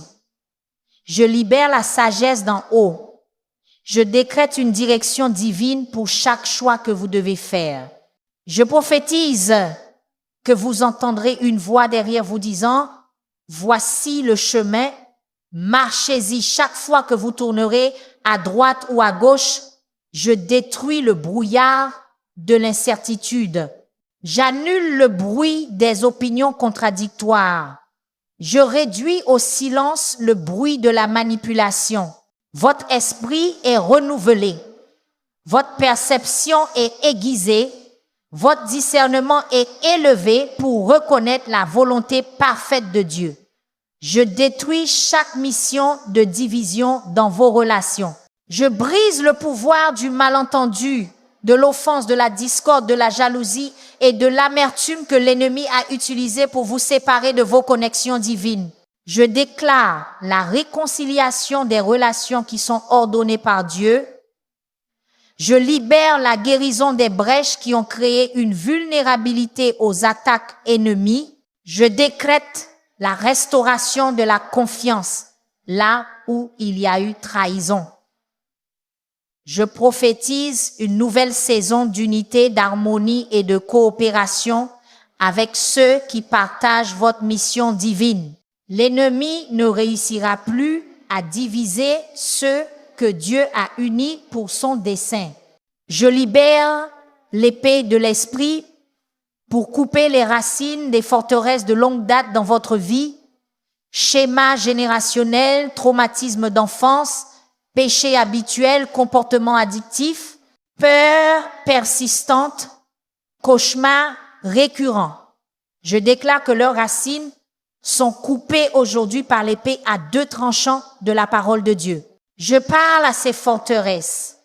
Je libère la sagesse d'en haut. Je décrète une direction divine pour chaque choix que vous devez faire. Je prophétise que vous entendrez une voix derrière vous disant « Voici le chemin, marchez-y chaque fois que vous tournerez à droite ou à gauche. Je détruis le brouillard de l'incertitude. J'annule le bruit des opinions contradictoires. Je réduis au silence le bruit de la manipulation. Votre esprit est renouvelé. Votre perception est aiguisée. Votre discernement est élevé pour reconnaître la volonté parfaite de Dieu. Je détruis chaque mission de division dans vos relations. Je brise le pouvoir du malentendu, de l'offense, de la discorde, de la jalousie et de l'amertume que l'ennemi a utilisé pour vous séparer de vos connexions divines. Je déclare la réconciliation des relations qui sont ordonnées par Dieu. Je libère la guérison des brèches qui ont créé une vulnérabilité aux attaques ennemies. Je décrète la restauration de la confiance là où il y a eu trahison. Je prophétise une nouvelle saison d'unité, d'harmonie et de coopération avec ceux qui partagent votre mission divine. L'ennemi ne réussira plus à diviser ceux que Dieu a unis pour son dessein. Je libère l'épée de l'esprit pour couper les racines des forteresses de longue date dans votre vie, schéma générationnel, traumatisme d'enfance, péché habituel, comportement addictif, peur persistante, cauchemar récurrent. Je déclare que leurs racines sont coupées aujourd'hui par l'épée à deux tranchants de la parole de Dieu. Je parle à ces forteresses.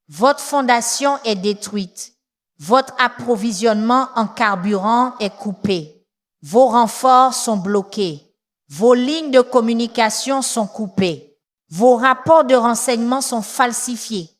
Votre fondation est détruite. Votre approvisionnement en carburant est coupé. Vos renforts sont bloqués. Vos lignes de communication sont coupées. Vos rapports de renseignement sont falsifiés.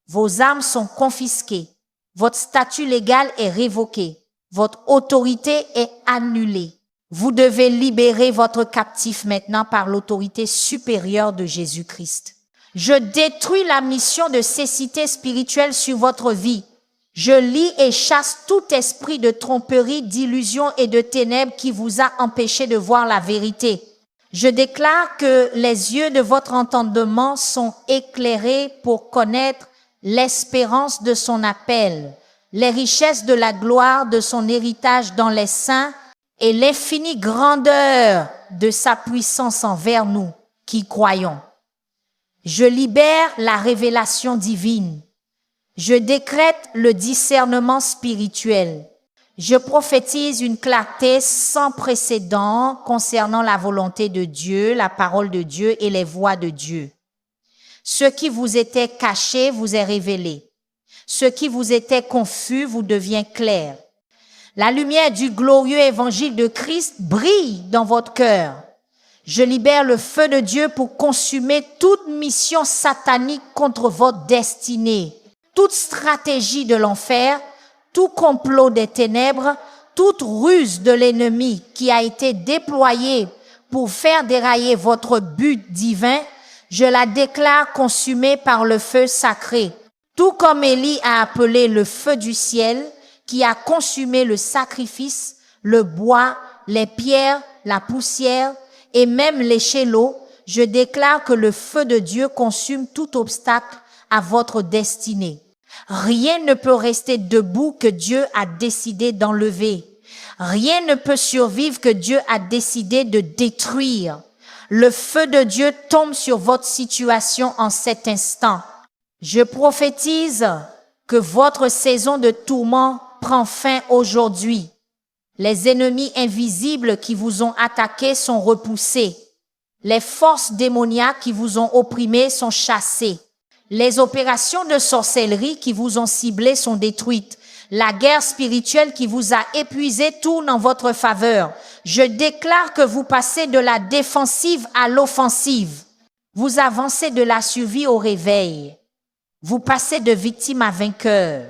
Vos armes sont confisquées. Votre statut légal est révoqué. Votre autorité est annulée. Vous devez libérer votre captif maintenant par l'autorité supérieure de Jésus-Christ. Je détruis la mission de cécité spirituelle sur votre vie. Je lie et chasse tout esprit de tromperie, d'illusion et de ténèbres qui vous a empêché de voir la vérité. Je déclare que les yeux de votre entendement sont éclairés pour connaître l'espérance de son appel, les richesses de la gloire de son héritage dans les saints et l'infinie grandeur de sa puissance envers nous qui croyons. Je libère la révélation divine. Je décrète le discernement spirituel. Je prophétise une clarté sans précédent concernant la volonté de Dieu, la parole de Dieu et les voies de Dieu. Ce qui vous était caché vous est révélé. Ce qui vous était confus vous devient clair. La lumière du glorieux évangile de Christ brille dans votre cœur. Je libère le feu de Dieu pour consumer toute mission satanique contre votre destinée, toute stratégie de l'enfer, tout complot des ténèbres, toute ruse de l'ennemi qui a été déployée pour faire dérailler votre but divin, je la déclare consumée par le feu sacré. Tout comme Élie a appelé le feu du ciel, qui a consumé le sacrifice, le bois, les pierres, la poussière et même l'échelon, je déclare que le feu de Dieu consume tout obstacle à votre destinée. Rien ne peut rester debout que Dieu a décidé d'enlever. Rien ne peut survivre que Dieu a décidé de détruire. Le feu de Dieu tombe sur votre situation en cet instant. Je prophétise que votre saison de tourment prend fin aujourd'hui. Les ennemis invisibles qui vous ont attaqués sont repoussés. Les forces démoniaques qui vous ont opprimés sont chassées. Les opérations de sorcellerie qui vous ont ciblés sont détruites. La guerre spirituelle qui vous a épuisé tourne en votre faveur. Je déclare que vous passez de la défensive à l'offensive. Vous avancez de la survie au réveil. Vous passez de victime à vainqueur.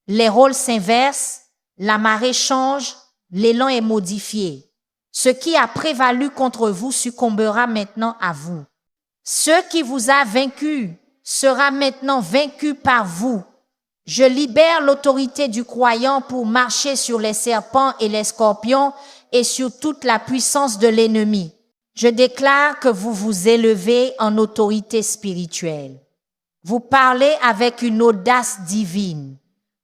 Les rôles s'inversent, la marée change, l'élan est modifié. Ce qui a prévalu contre vous succombera maintenant à vous. Ce qui vous a vaincu sera maintenant vaincu par vous. Je libère l'autorité du croyant pour marcher sur les serpents et les scorpions et sur toute la puissance de l'ennemi. Je déclare que vous vous élevez en autorité spirituelle. Vous parlez avec une audace divine.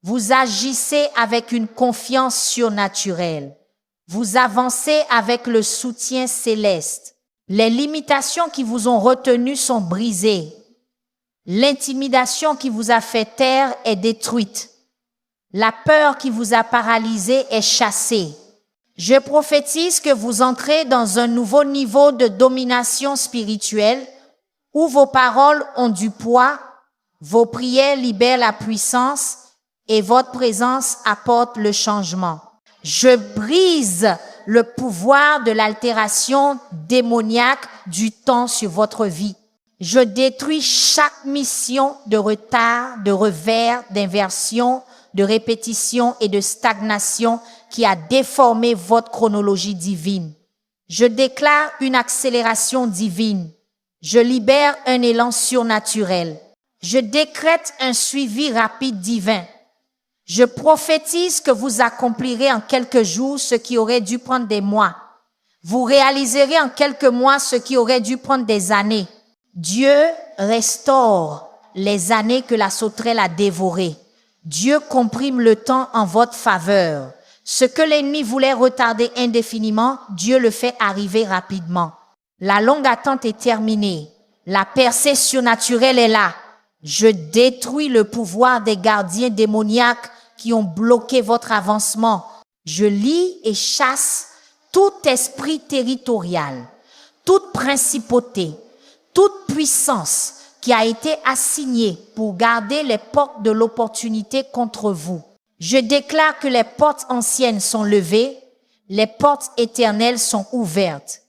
Vous agissez avec une confiance surnaturelle. Vous avancez avec le soutien céleste. Les limitations qui vous ont retenu sont brisées. L'intimidation qui vous a fait taire est détruite. La peur qui vous a paralysé est chassée. Je prophétise que vous entrez dans un nouveau niveau de domination spirituelle où vos paroles ont du poids, vos prières libèrent la puissance et votre présence apporte le changement. Je brise le pouvoir de l'altération démoniaque du temps sur votre vie. Je détruis chaque mission de retard, de revers, d'inversion, de répétition et de stagnation qui a déformé votre chronologie divine. Je déclare une accélération divine. Je libère un élan surnaturel. Je décrète un suivi rapide divin. Je prophétise que vous accomplirez en quelques jours ce qui aurait dû prendre des mois. Vous réaliserez en quelques mois ce qui aurait dû prendre des années. Dieu restaure les années que la sauterelle a dévorées. Dieu comprime le temps en votre faveur. Ce que l'ennemi voulait retarder indéfiniment, Dieu le fait arriver rapidement. La longue attente est terminée. La percée surnaturelle est là. Je détruis le pouvoir des gardiens démoniaques qui ont bloqué votre avancement. Je lie et chasse tout esprit territorial, toute principauté, toute puissance qui a été assignée pour garder les portes de l'opportunité contre vous. Je déclare que les portes anciennes sont levées, les portes éternelles sont ouvertes.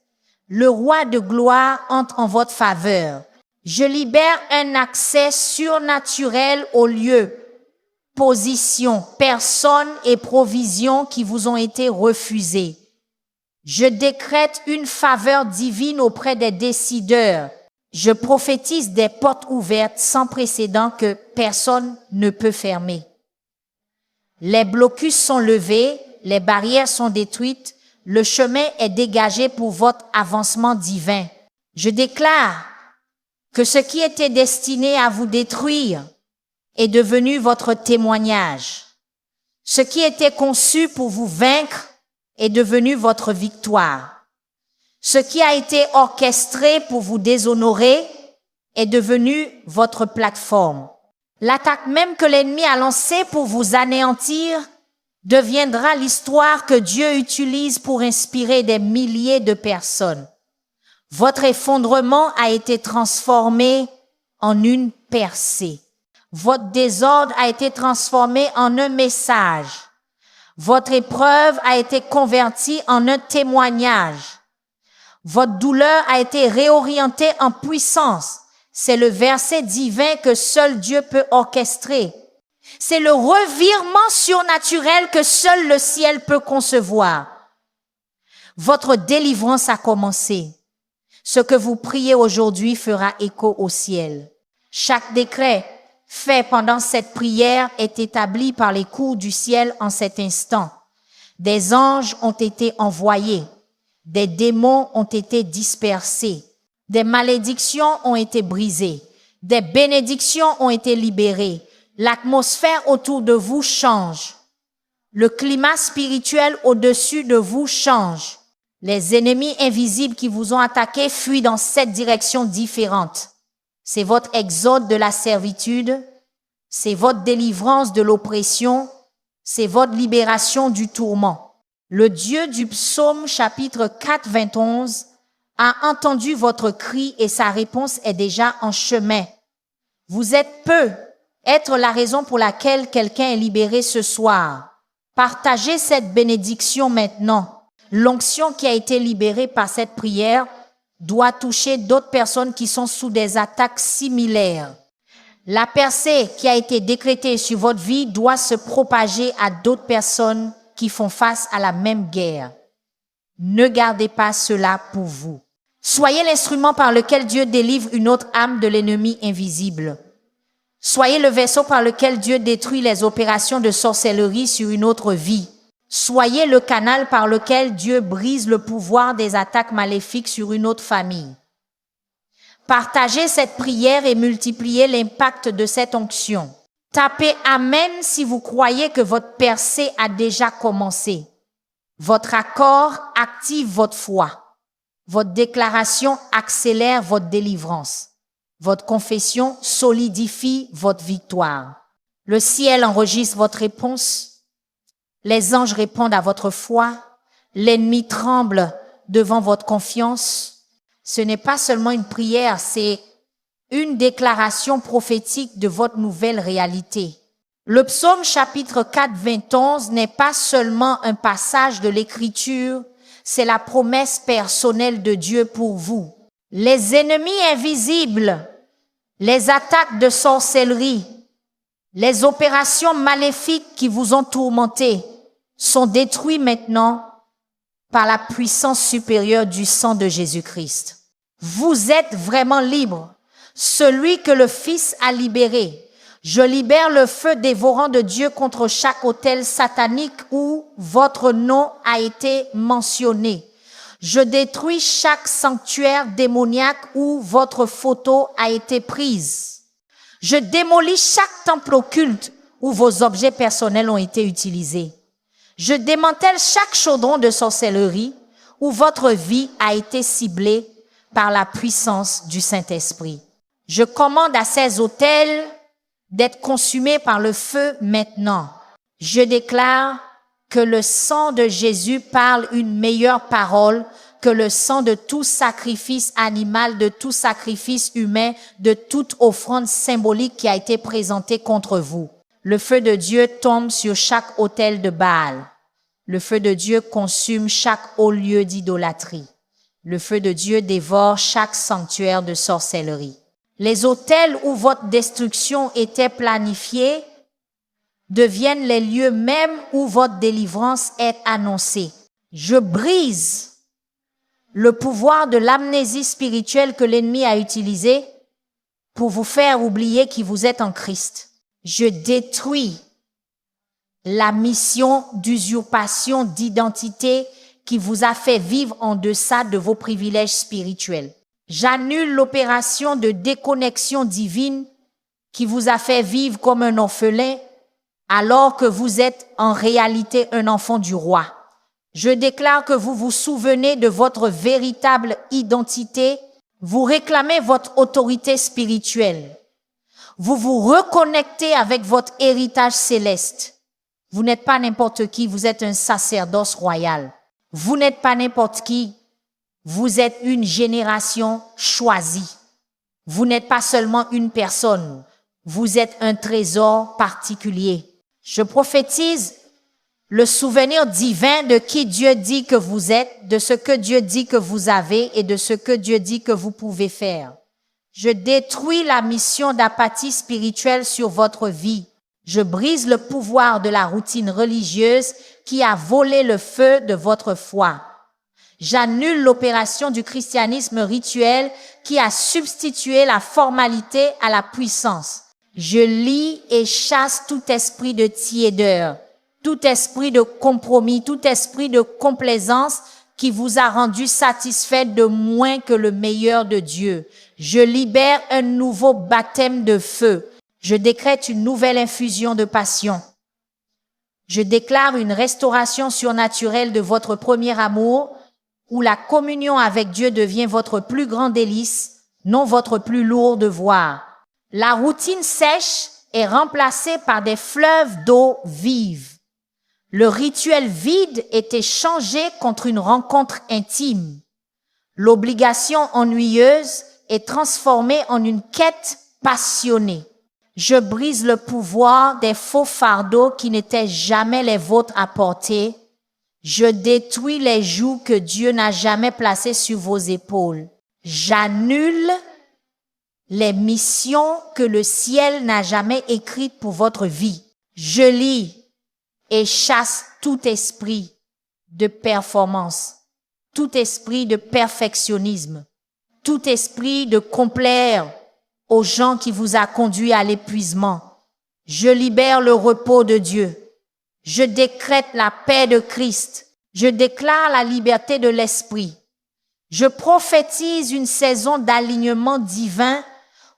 Le roi de gloire entre en votre faveur. Je libère un accès surnaturel aux lieux, positions, personnes et provisions qui vous ont été refusées. Je décrète une faveur divine auprès des décideurs. Je prophétise des portes ouvertes sans précédent que personne ne peut fermer. Les blocus sont levés, les barrières sont détruites, le chemin est dégagé pour votre avancement divin. Je déclare que ce qui était destiné à vous détruire est devenu votre témoignage. Ce qui était conçu pour vous vaincre est devenu votre victoire. Ce qui a été orchestré pour vous déshonorer est devenu votre plateforme. L'attaque même que l'ennemi a lancée pour vous anéantir deviendra l'histoire que Dieu utilise pour inspirer des milliers de personnes. Votre effondrement a été transformé en une percée. Votre désordre a été transformé en un message. Votre épreuve a été convertie en un témoignage. Votre douleur a été réorientée en puissance. C'est le verset divin que seul Dieu peut orchestrer. C'est le revirement surnaturel que seul le ciel peut concevoir. Votre délivrance a commencé. Ce que vous priez aujourd'hui fera écho au ciel. Chaque décret fait pendant cette prière est établi par les cours du ciel en cet instant. Des anges ont été envoyés. Des démons ont été dispersés. Des malédictions ont été brisées. Des bénédictions ont été libérées. L'atmosphère autour de vous change. Le climat spirituel au-dessus de vous change. Les ennemis invisibles qui vous ont attaqué fuient dans 7 directions différentes. C'est votre exode de la servitude, c'est votre délivrance de l'oppression, c'est votre libération du tourment. Le Dieu du psaume chapitre 4, 21 a entendu votre cri et sa réponse est déjà en chemin. Vous êtes peu être la raison pour laquelle quelqu'un est libéré ce soir. Partagez cette bénédiction maintenant. L'onction qui a été libérée par cette prière doit toucher d'autres personnes qui sont sous des attaques similaires. La percée qui a été décrétée sur votre vie doit se propager à d'autres personnes qui font face à la même guerre. Ne gardez pas cela pour vous. Soyez l'instrument par lequel Dieu délivre une autre âme de l'ennemi invisible. Soyez le vaisseau par lequel Dieu détruit les opérations de sorcellerie sur une autre vie. Soyez le canal par lequel Dieu brise le pouvoir des attaques maléfiques sur une autre famille. Partagez cette prière et multipliez l'impact de cette onction. Tapez Amen si vous croyez que votre percée a déjà commencé. Votre accord active votre foi. Votre déclaration accélère votre délivrance. Votre confession solidifie votre victoire. Le ciel enregistre votre réponse. Les anges répondent à votre foi. L'ennemi tremble devant votre confiance. Ce n'est pas seulement une prière, c'est une déclaration prophétique de votre nouvelle réalité. Le psaume chapitre 4, 21 n'est pas seulement un passage de l'écriture, c'est la promesse personnelle de Dieu pour vous. Les ennemis invisibles, les attaques de sorcellerie, les opérations maléfiques qui vous ont tourmenté sont détruits maintenant par la puissance supérieure du sang de Jésus-Christ. Vous êtes vraiment libre. Celui que le Fils a libéré. Je libère le feu dévorant de Dieu contre chaque autel satanique où votre nom a été mentionné. Je détruis chaque sanctuaire démoniaque où votre photo a été prise. Je démolis chaque temple occulte où vos objets personnels ont été utilisés. Je démantèle chaque chaudron de sorcellerie où votre vie a été ciblée par la puissance du Saint-Esprit. Je commande à ces autels d'être consumés par le feu maintenant. Je déclare que le sang de Jésus parle une meilleure parole que le sang de tout sacrifice animal, de tout sacrifice humain, de toute offrande symbolique qui a été présentée contre vous. Le feu de Dieu tombe sur chaque autel de Baal. Le feu de Dieu consume chaque haut lieu d'idolâtrie. Le feu de Dieu dévore chaque sanctuaire de sorcellerie. Les autels où votre destruction était planifiée deviennent les lieux mêmes où votre délivrance est annoncée. Je brise le pouvoir de l'amnésie spirituelle que l'ennemi a utilisé pour vous faire oublier qui vous êtes en Christ. Je détruis la mission d'usurpation d'identité qui vous a fait vivre en deçà de vos privilèges spirituels. J'annule l'opération de déconnexion divine qui vous a fait vivre comme un orphelin alors que vous êtes en réalité un enfant du roi. Je déclare que vous vous souvenez de votre véritable identité, vous réclamez votre autorité spirituelle. Vous vous reconnectez avec votre héritage céleste. Vous n'êtes pas n'importe qui, vous êtes un sacerdoce royal. Vous n'êtes pas n'importe qui, vous êtes une génération choisie. Vous n'êtes pas seulement une personne, vous êtes un trésor particulier. Je prophétise le souvenir divin de qui Dieu dit que vous êtes, de ce que Dieu dit que vous avez et de ce que Dieu dit que vous pouvez faire. Je détruis la mission d'apathie spirituelle sur votre vie. Je brise le pouvoir de la routine religieuse qui a volé le feu de votre foi. J'annule l'opération du christianisme rituel qui a substitué la formalité à la puissance. Je lie et chasse tout esprit de tiédeur, tout esprit de compromis, tout esprit de complaisance qui vous a rendu satisfait de moins que le meilleur de Dieu. Je libère un nouveau baptême de feu. Je décrète une nouvelle infusion de passion. Je déclare une restauration surnaturelle de votre premier amour, où la communion avec Dieu devient votre plus grand délice, non votre plus lourd devoir. La routine sèche est remplacée par des fleuves d'eau vive. Le rituel vide est échangé contre une rencontre intime. L'obligation ennuyeuse est transformée en une quête passionnée. Je brise le pouvoir des faux fardeaux qui n'étaient jamais les vôtres à porter. Je détruis les jougs que Dieu n'a jamais placés sur vos épaules. J'annule les missions que le ciel n'a jamais écrites pour votre vie. Je lis et chasse tout esprit de performance, tout esprit de perfectionnisme, tout esprit de complaire aux gens qui vous a conduit à l'épuisement. Je libère le repos de Dieu. Je décrète la paix de Christ. Je déclare la liberté de l'esprit. Je prophétise une saison d'alignement divin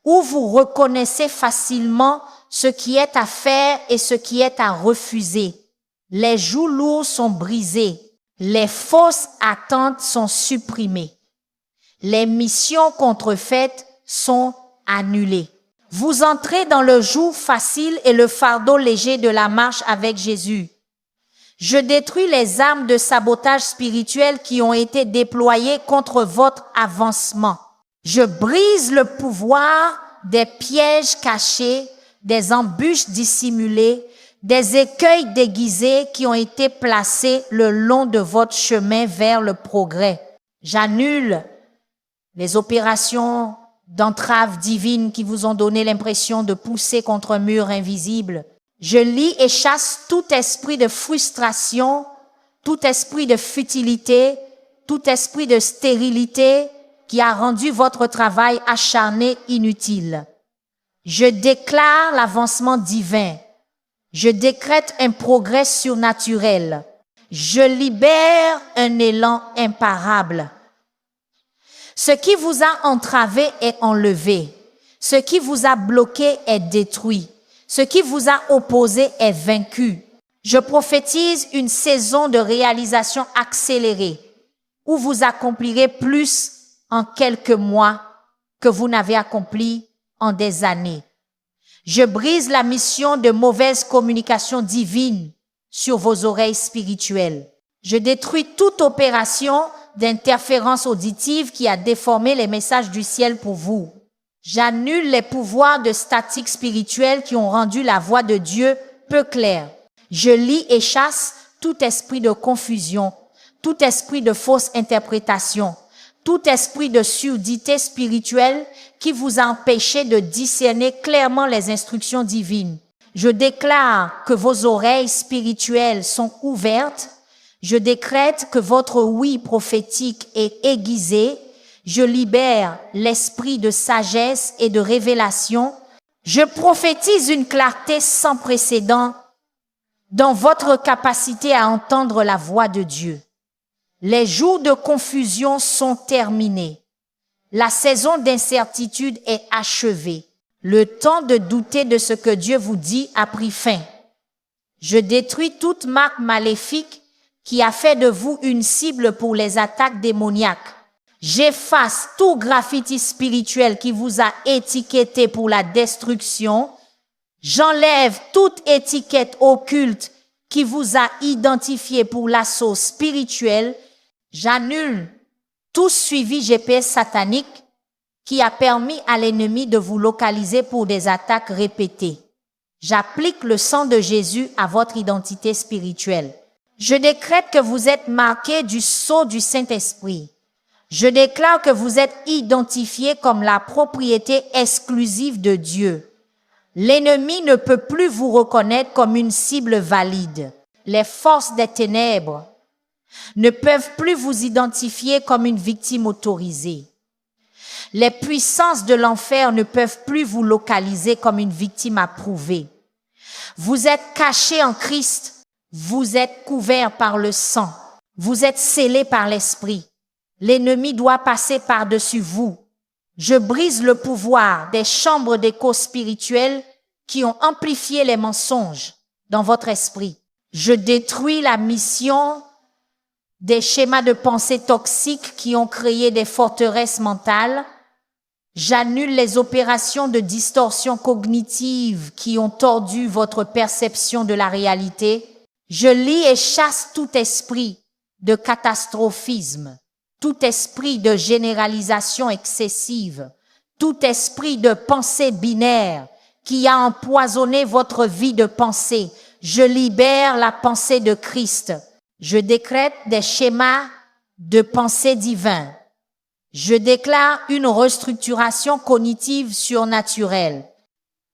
où vous reconnaissez facilement ce qui est à faire et ce qui est à refuser. Les jougs lourds sont brisés. Les fausses attentes sont supprimées. Les missions contrefaites sont annulées. Vous entrez dans le joug facile et le fardeau léger de la marche avec Jésus. Je détruis les armes de sabotage spirituel qui ont été déployées contre votre avancement. Je brise le pouvoir des pièges cachés, des embûches dissimulées, des écueils déguisés qui ont été placés le long de votre chemin vers le progrès. J'annule les opérations d'entrave divine qui vous ont donné l'impression de pousser contre un mur invisible. Je lis et chasse tout esprit de frustration, tout esprit de futilité, tout esprit de stérilité qui a rendu votre travail acharné inutile. Je déclare l'avancement divin. Je décrète un progrès surnaturel. Je libère un élan imparable. Ce qui vous a entravé est enlevé. Ce qui vous a bloqué est détruit. Ce qui vous a opposé est vaincu. Je prophétise une saison de réalisation accélérée où vous accomplirez plus en quelques mois que vous n'avez accompli en des années. Je brise la mission de mauvaise communication divine sur vos oreilles spirituelles. Je détruis toute opération d'interférence auditive qui a déformé les messages du ciel pour vous. J'annule les pouvoirs de statique spirituelle qui ont rendu la voix de Dieu peu claire. Je lis et chasse tout esprit de confusion, tout esprit de fausse interprétation, tout esprit de surdité spirituelle qui vous a empêché de discerner clairement les instructions divines. Je déclare que vos oreilles spirituelles sont ouvertes. Je décrète que votre oui prophétique est aiguisé. Je libère l'esprit de sagesse et de révélation. Je prophétise une clarté sans précédent dans votre capacité à entendre la voix de Dieu. Les jours de confusion sont terminés. La saison d'incertitude est achevée. Le temps de douter de ce que Dieu vous dit a pris fin. Je détruis toute marque maléfique qui a fait de vous une cible pour les attaques démoniaques. J'efface tout graffiti spirituel qui vous a étiqueté pour la destruction. J'enlève toute étiquette occulte qui vous a identifié pour l'assaut spirituel. J'annule tout suivi GPS satanique qui a permis à l'ennemi de vous localiser pour des attaques répétées. J'applique le sang de Jésus à votre identité spirituelle. Je décrète que vous êtes marqués du sceau du Saint-Esprit. Je déclare que vous êtes identifiés comme la propriété exclusive de Dieu. L'ennemi ne peut plus vous reconnaître comme une cible valide. Les forces des ténèbres ne peuvent plus vous identifier comme une victime autorisée. Les puissances de l'enfer ne peuvent plus vous localiser comme une victime approuvée. Vous êtes cachés en Christ. Vous êtes couverts par le sang. Vous êtes scellés par l'Esprit. L'ennemi doit passer par-dessus vous. Je brise le pouvoir des chambres d'écho spirituelles qui ont amplifié les mensonges dans votre esprit. Je détruis la mission des schémas de pensée toxiques qui ont créé des forteresses mentales. J'annule les opérations de distorsion cognitive qui ont tordu votre perception de la réalité. Je lis et chasse tout esprit de catastrophisme, tout esprit de généralisation excessive, tout esprit de pensée binaire qui a empoisonné votre vie de pensée. Je libère la pensée de Christ. Je décrète des schémas de pensée divins. Je déclare une restructuration cognitive surnaturelle.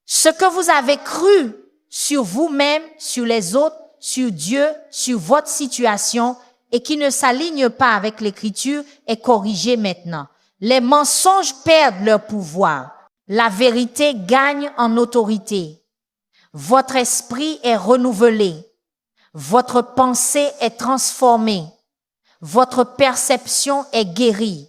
Ce que vous avez cru sur vous-même, sur les autres, sur Dieu, sur votre situation et qui ne s'aligne pas avec l'Écriture est corrigé maintenant. Les mensonges perdent leur pouvoir. La vérité gagne en autorité. Votre esprit est renouvelé. Votre pensée est transformée. Votre perception est guérie.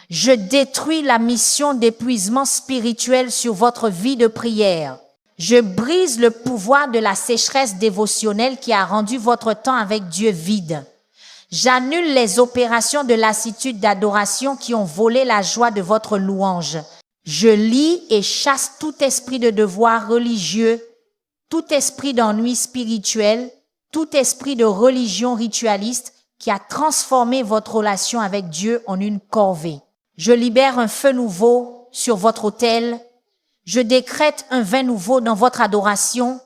Je détruis la mission d'épuisement spirituel sur votre vie de prière. Je brise le pouvoir de la sécheresse dévotionnelle qui a rendu votre temps avec Dieu vide. J'annule les opérations de lassitude d'adoration qui ont volé la joie de votre louange. Je lie et chasse tout esprit de devoir religieux, tout esprit d'ennui spirituel, tout esprit de religion ritualiste qui a transformé votre relation avec Dieu en une corvée. Je libère un feu nouveau sur votre autel. Je décrète un vin nouveau dans votre adoration.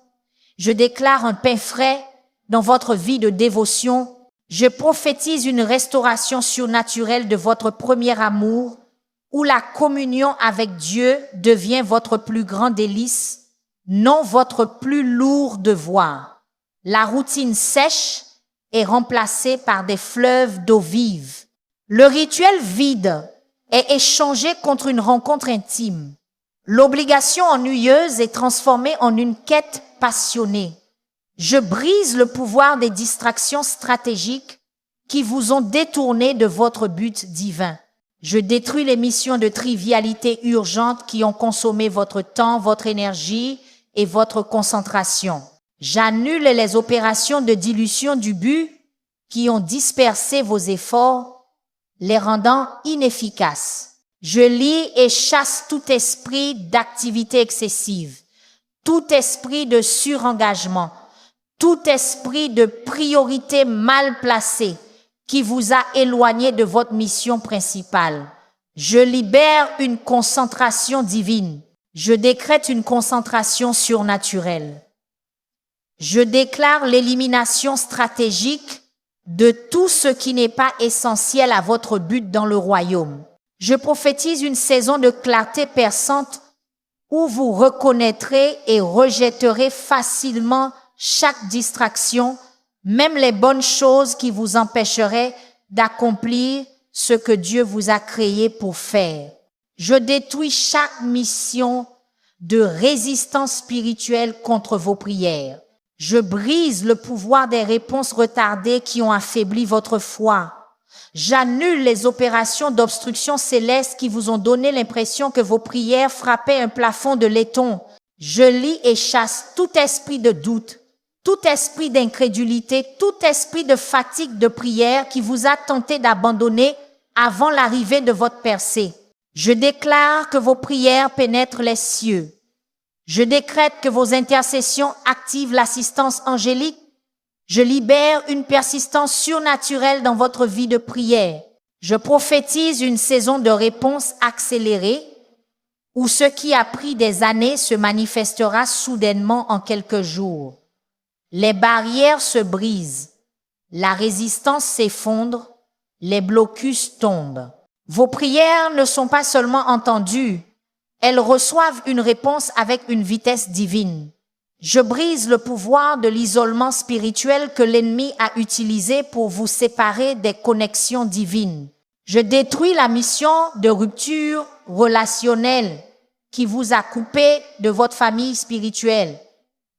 Je déclare un pain frais dans votre vie de dévotion. Je prophétise une restauration surnaturelle de votre premier amour, où la communion avec Dieu devient votre plus grand délice, non votre plus lourd devoir. La routine sèche est remplacée par des fleuves d'eau vive. Le rituel vide est échangé contre une rencontre intime. L'obligation ennuyeuse est transformée en une quête passionnée. Je brise le pouvoir des distractions stratégiques qui vous ont détourné de votre but divin. Je détruis les missions de trivialité urgentes qui ont consommé votre temps, votre énergie et votre concentration. J'annule les opérations de dilution du but qui ont dispersé vos efforts, les rendant inefficaces. Je lie et chasse tout esprit d'activité excessive, tout esprit de surengagement, tout esprit de priorité mal placée qui vous a éloigné de votre mission principale. Je libère une concentration divine. Je décrète une concentration surnaturelle. Je déclare l'élimination stratégique de tout ce qui n'est pas essentiel à votre but dans le royaume. Je prophétise une saison de clarté perçante où vous reconnaîtrez et rejetterez facilement chaque distraction, même les bonnes choses qui vous empêcheraient d'accomplir ce que Dieu vous a créé pour faire. Je détruis chaque mission de résistance spirituelle contre vos prières. Je brise le pouvoir des réponses retardées qui ont affaibli votre foi. J'annule les opérations d'obstruction céleste qui vous ont donné l'impression que vos prières frappaient un plafond de laiton. Je lie et chasse tout esprit de doute, tout esprit d'incrédulité, tout esprit de fatigue de prière qui vous a tenté d'abandonner avant l'arrivée de votre percée. Je déclare que vos prières pénètrent les cieux. Je décrète que vos intercessions activent l'assistance angélique. Je libère une persistance surnaturelle dans votre vie de prière. Je prophétise une saison de réponse accélérée où ce qui a pris des années se manifestera soudainement en quelques jours. Les barrières se brisent, la résistance s'effondre, les blocus tombent. Vos prières ne sont pas seulement entendues, elles reçoivent une réponse avec une vitesse divine. Je brise le pouvoir de l'isolement spirituel que l'ennemi a utilisé pour vous séparer des connexions divines. Je détruis la mission de rupture relationnelle qui vous a coupé de votre famille spirituelle.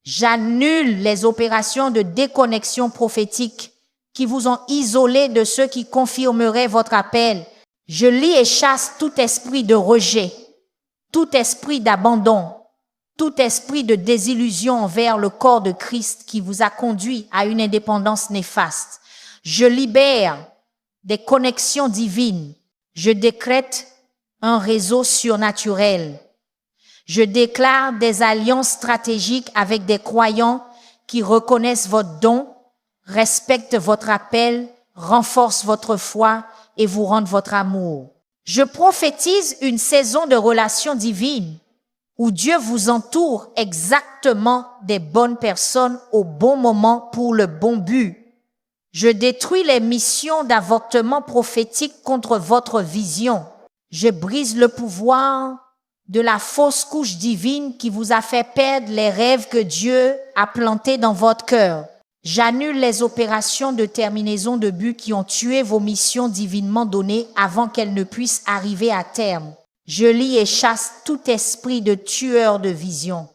J'annule les opérations de déconnexion prophétique qui vous ont isolé de ceux qui confirmeraient votre appel. Je lie et chasse tout esprit de rejet, tout esprit d'abandon, tout esprit de désillusion envers le corps de Christ qui vous a conduit à une indépendance néfaste. Je libère des connexions divines. Je décrète un réseau surnaturel. Je déclare des alliances stratégiques avec des croyants qui reconnaissent votre don, respectent votre appel, renforcent votre foi et vous rendent votre amour. Je prophétise une saison de relations divines où Dieu vous entoure exactement des bonnes personnes au bon moment pour le bon but. Je détruis les missions d'avortement prophétique contre votre vision. Je brise le pouvoir de la fausse couche divine qui vous a fait perdre les rêves que Dieu a plantés dans votre cœur. J'annule les opérations de terminaison de but qui ont tué vos missions divinement données avant qu'elles ne puissent arriver à terme. Je lie et chasse tout esprit de tueur de vision,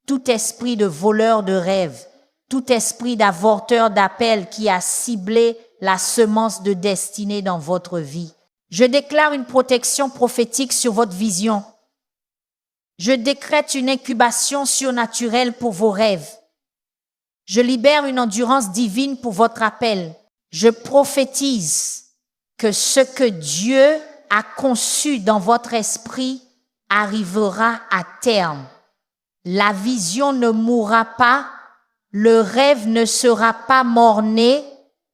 tout esprit de voleur de rêves, tout esprit d'avorteur d'appel qui a ciblé la semence de destinée dans votre vie. Je déclare une protection prophétique sur votre vision. Je décrète une incubation surnaturelle pour vos rêves. Je libère une endurance divine pour votre appel. Je prophétise que ce que Dieu a conçu dans votre esprit arrivera à terme. La vision ne mourra pas, le rêve ne sera pas mort-né,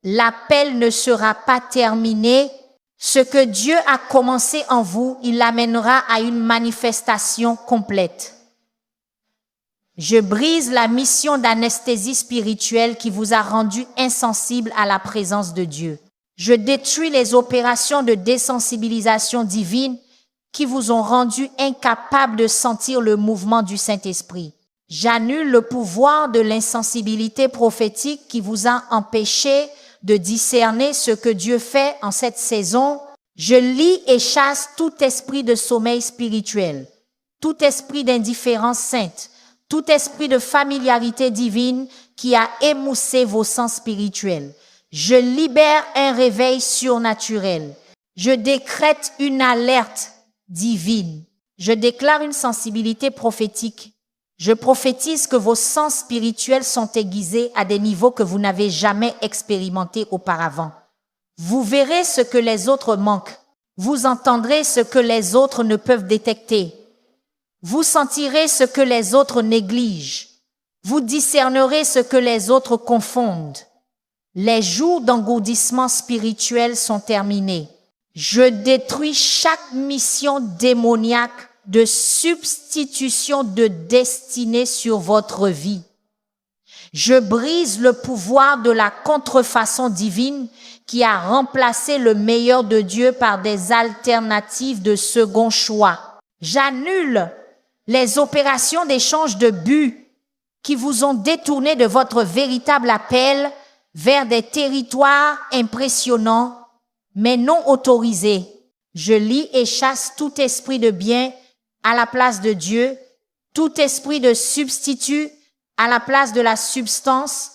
l'appel ne sera pas terminé. Ce que Dieu a commencé en vous, il l'amènera à une manifestation complète. Je brise la mission d'anesthésie spirituelle qui vous a rendu insensible à la présence de Dieu. Je détruis les opérations de désensibilisation divine qui vous ont rendu incapables de sentir le mouvement du Saint-Esprit. J'annule le pouvoir de l'insensibilité prophétique qui vous a empêché de discerner ce que Dieu fait en cette saison. Je lie et chasse tout esprit de sommeil spirituel, tout esprit d'indifférence sainte, tout esprit de familiarité divine qui a émoussé vos sens spirituels. Je libère un réveil surnaturel. Je décrète une alerte divine. Je déclare une sensibilité prophétique. Je prophétise que vos sens spirituels sont aiguisés à des niveaux que vous n'avez jamais expérimentés auparavant. Vous verrez ce que les autres manquent. Vous entendrez ce que les autres ne peuvent détecter. Vous sentirez ce que les autres négligent. Vous discernerez ce que les autres confondent. Les jours d'engourdissement spirituel sont terminés. Je détruis chaque mission démoniaque de substitution de destinée sur votre vie. Je brise le pouvoir de la contrefaçon divine qui a remplacé le meilleur de Dieu par des alternatives de second choix. J'annule les opérations d'échange de buts qui vous ont détourné de votre véritable appel vers des territoires impressionnants, mais non autorisés. Je lie et chasse tout esprit de bien à la place de Dieu, tout esprit de substitut à la place de la substance,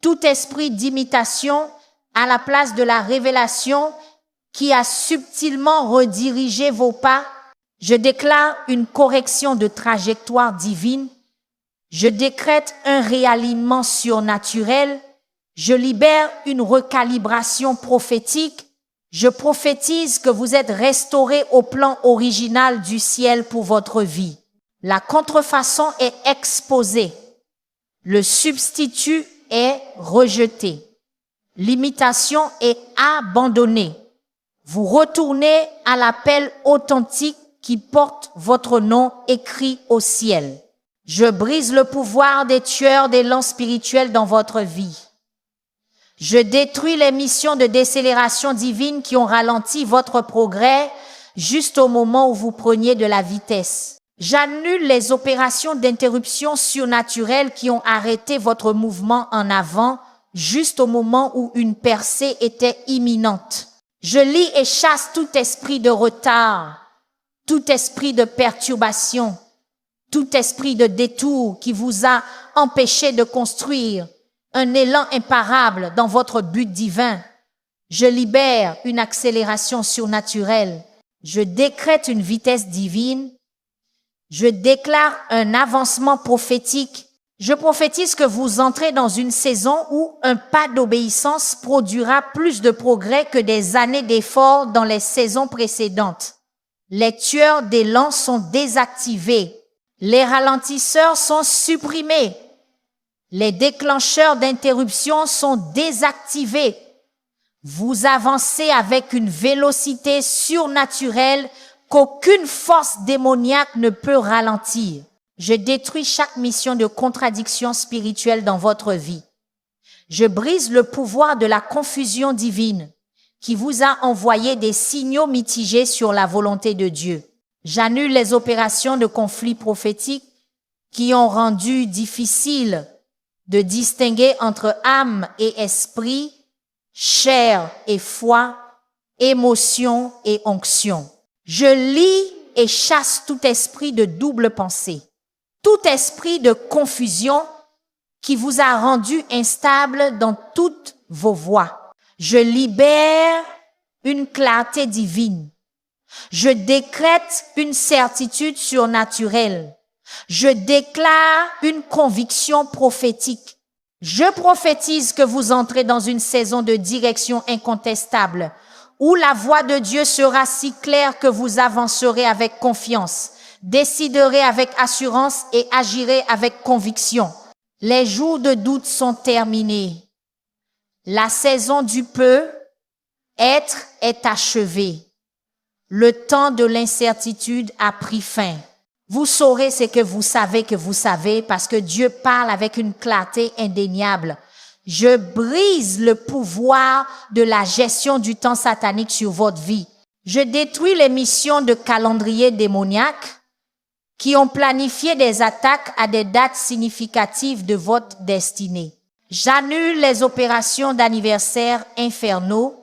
tout esprit d'imitation à la place de la révélation qui a subtilement redirigé vos pas. Je déclare une correction de trajectoire divine. Je décrète un réalignement surnaturel. Je libère une recalibration prophétique. Je prophétise que vous êtes restaurés au plan original du ciel pour votre vie. La contrefaçon est exposée. Le substitut est rejeté. L'imitation est abandonnée. Vous retournez à l'appel authentique qui porte votre nom écrit au ciel. Je brise le pouvoir des tueurs d'élan spirituel dans votre vie. Je détruis les missions de décélération divine qui ont ralenti votre progrès juste au moment où vous preniez de la vitesse. J'annule les opérations d'interruption surnaturelle qui ont arrêté votre mouvement en avant juste au moment où une percée était imminente. Je lie et chasse tout esprit de retard, tout esprit de perturbation, tout esprit de détour qui vous a empêché de construire un élan imparable dans votre but divin. Je libère une accélération surnaturelle. Je décrète une vitesse divine. Je déclare un avancement prophétique. Je prophétise que vous entrez dans une saison où un pas d'obéissance produira plus de progrès que des années d'efforts dans les saisons précédentes. Les tueurs d'élan sont désactivés. Les ralentisseurs sont supprimés. Les déclencheurs d'interruption sont désactivés. Vous avancez avec une vélocité surnaturelle qu'aucune force démoniaque ne peut ralentir. Je détruis chaque mission de contradiction spirituelle dans votre vie. Je brise le pouvoir de la confusion divine qui vous a envoyé des signaux mitigés sur la volonté de Dieu. J'annule les opérations de conflit prophétique qui ont rendu difficile de distinguer entre âme et esprit, chair et foi, émotion et onction. Je lie et chasse tout esprit de double pensée, tout esprit de confusion qui vous a rendu instable dans toutes vos voies. Je libère une clarté divine. Je décrète une certitude surnaturelle. Je déclare une conviction prophétique. Je prophétise que vous entrez dans une saison de direction incontestable, où la voix de Dieu sera si claire que vous avancerez avec confiance, déciderez avec assurance et agirez avec conviction. Les jours de doute sont terminés. La saison du peut-être est achevée. Le temps de l'incertitude a pris fin. Vous saurez ce que vous savez parce que Dieu parle avec une clarté indéniable. Je brise le pouvoir de la gestion du temps satanique sur votre vie. Je détruis les missions de calendrier démoniaque qui ont planifié des attaques à des dates significatives de votre destinée. J'annule les opérations d'anniversaires infernaux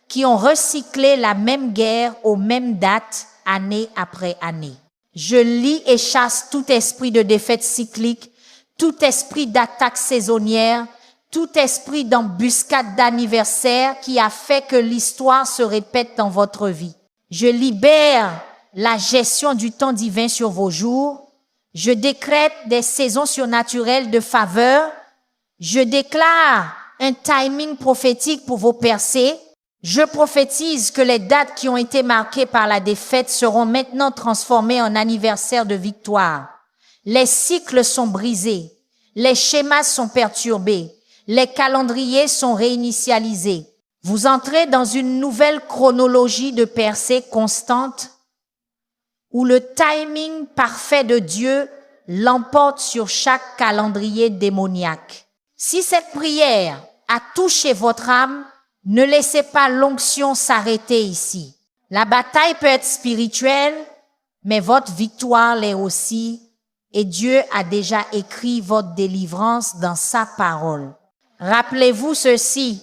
qui ont recyclé la même guerre aux mêmes dates, année après année. Je lie et chasse tout esprit de défaite cyclique, tout esprit d'attaque saisonnière, tout esprit d'embuscade d'anniversaire qui a fait que l'histoire se répète dans votre vie. Je libère la gestion du temps divin sur vos jours. Je décrète des saisons surnaturelles de faveur. Je déclare un timing prophétique pour vos percées. Je prophétise que les dates qui ont été marquées par la défaite seront maintenant transformées en anniversaires de victoire. Les cycles sont brisés. Les schémas sont perturbés. Les calendriers sont réinitialisés. Vous entrez dans une nouvelle chronologie de percées constantes où le timing parfait de Dieu l'emporte sur chaque calendrier démoniaque. Si cette prière a touché votre âme, ne laissez pas l'onction s'arrêter ici. La bataille peut être spirituelle, mais votre victoire l'est aussi, et Dieu a déjà écrit votre délivrance dans sa parole. Rappelez-vous ceci,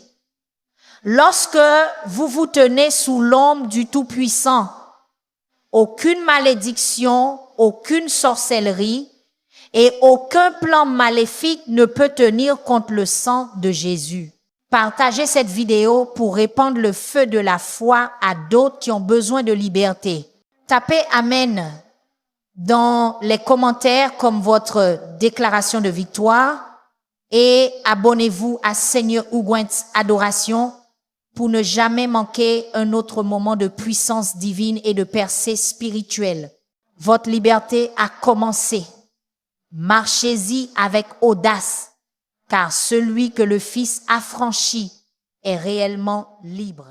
lorsque vous vous tenez sous l'ombre du Tout-Puissant, aucune malédiction, aucune sorcellerie et aucun plan maléfique ne peut tenir contre le sang de Jésus. Partagez cette vidéo pour répandre le feu de la foi à d'autres qui ont besoin de liberté. Tapez Amen dans les commentaires comme votre déclaration de victoire et abonnez-vous à Seigneur Ougouint's Adoration pour ne jamais manquer un autre moment de puissance divine et de percée spirituelle. Votre liberté a commencé. Marchez-y avec audace, car celui que le Fils affranchit est réellement libre.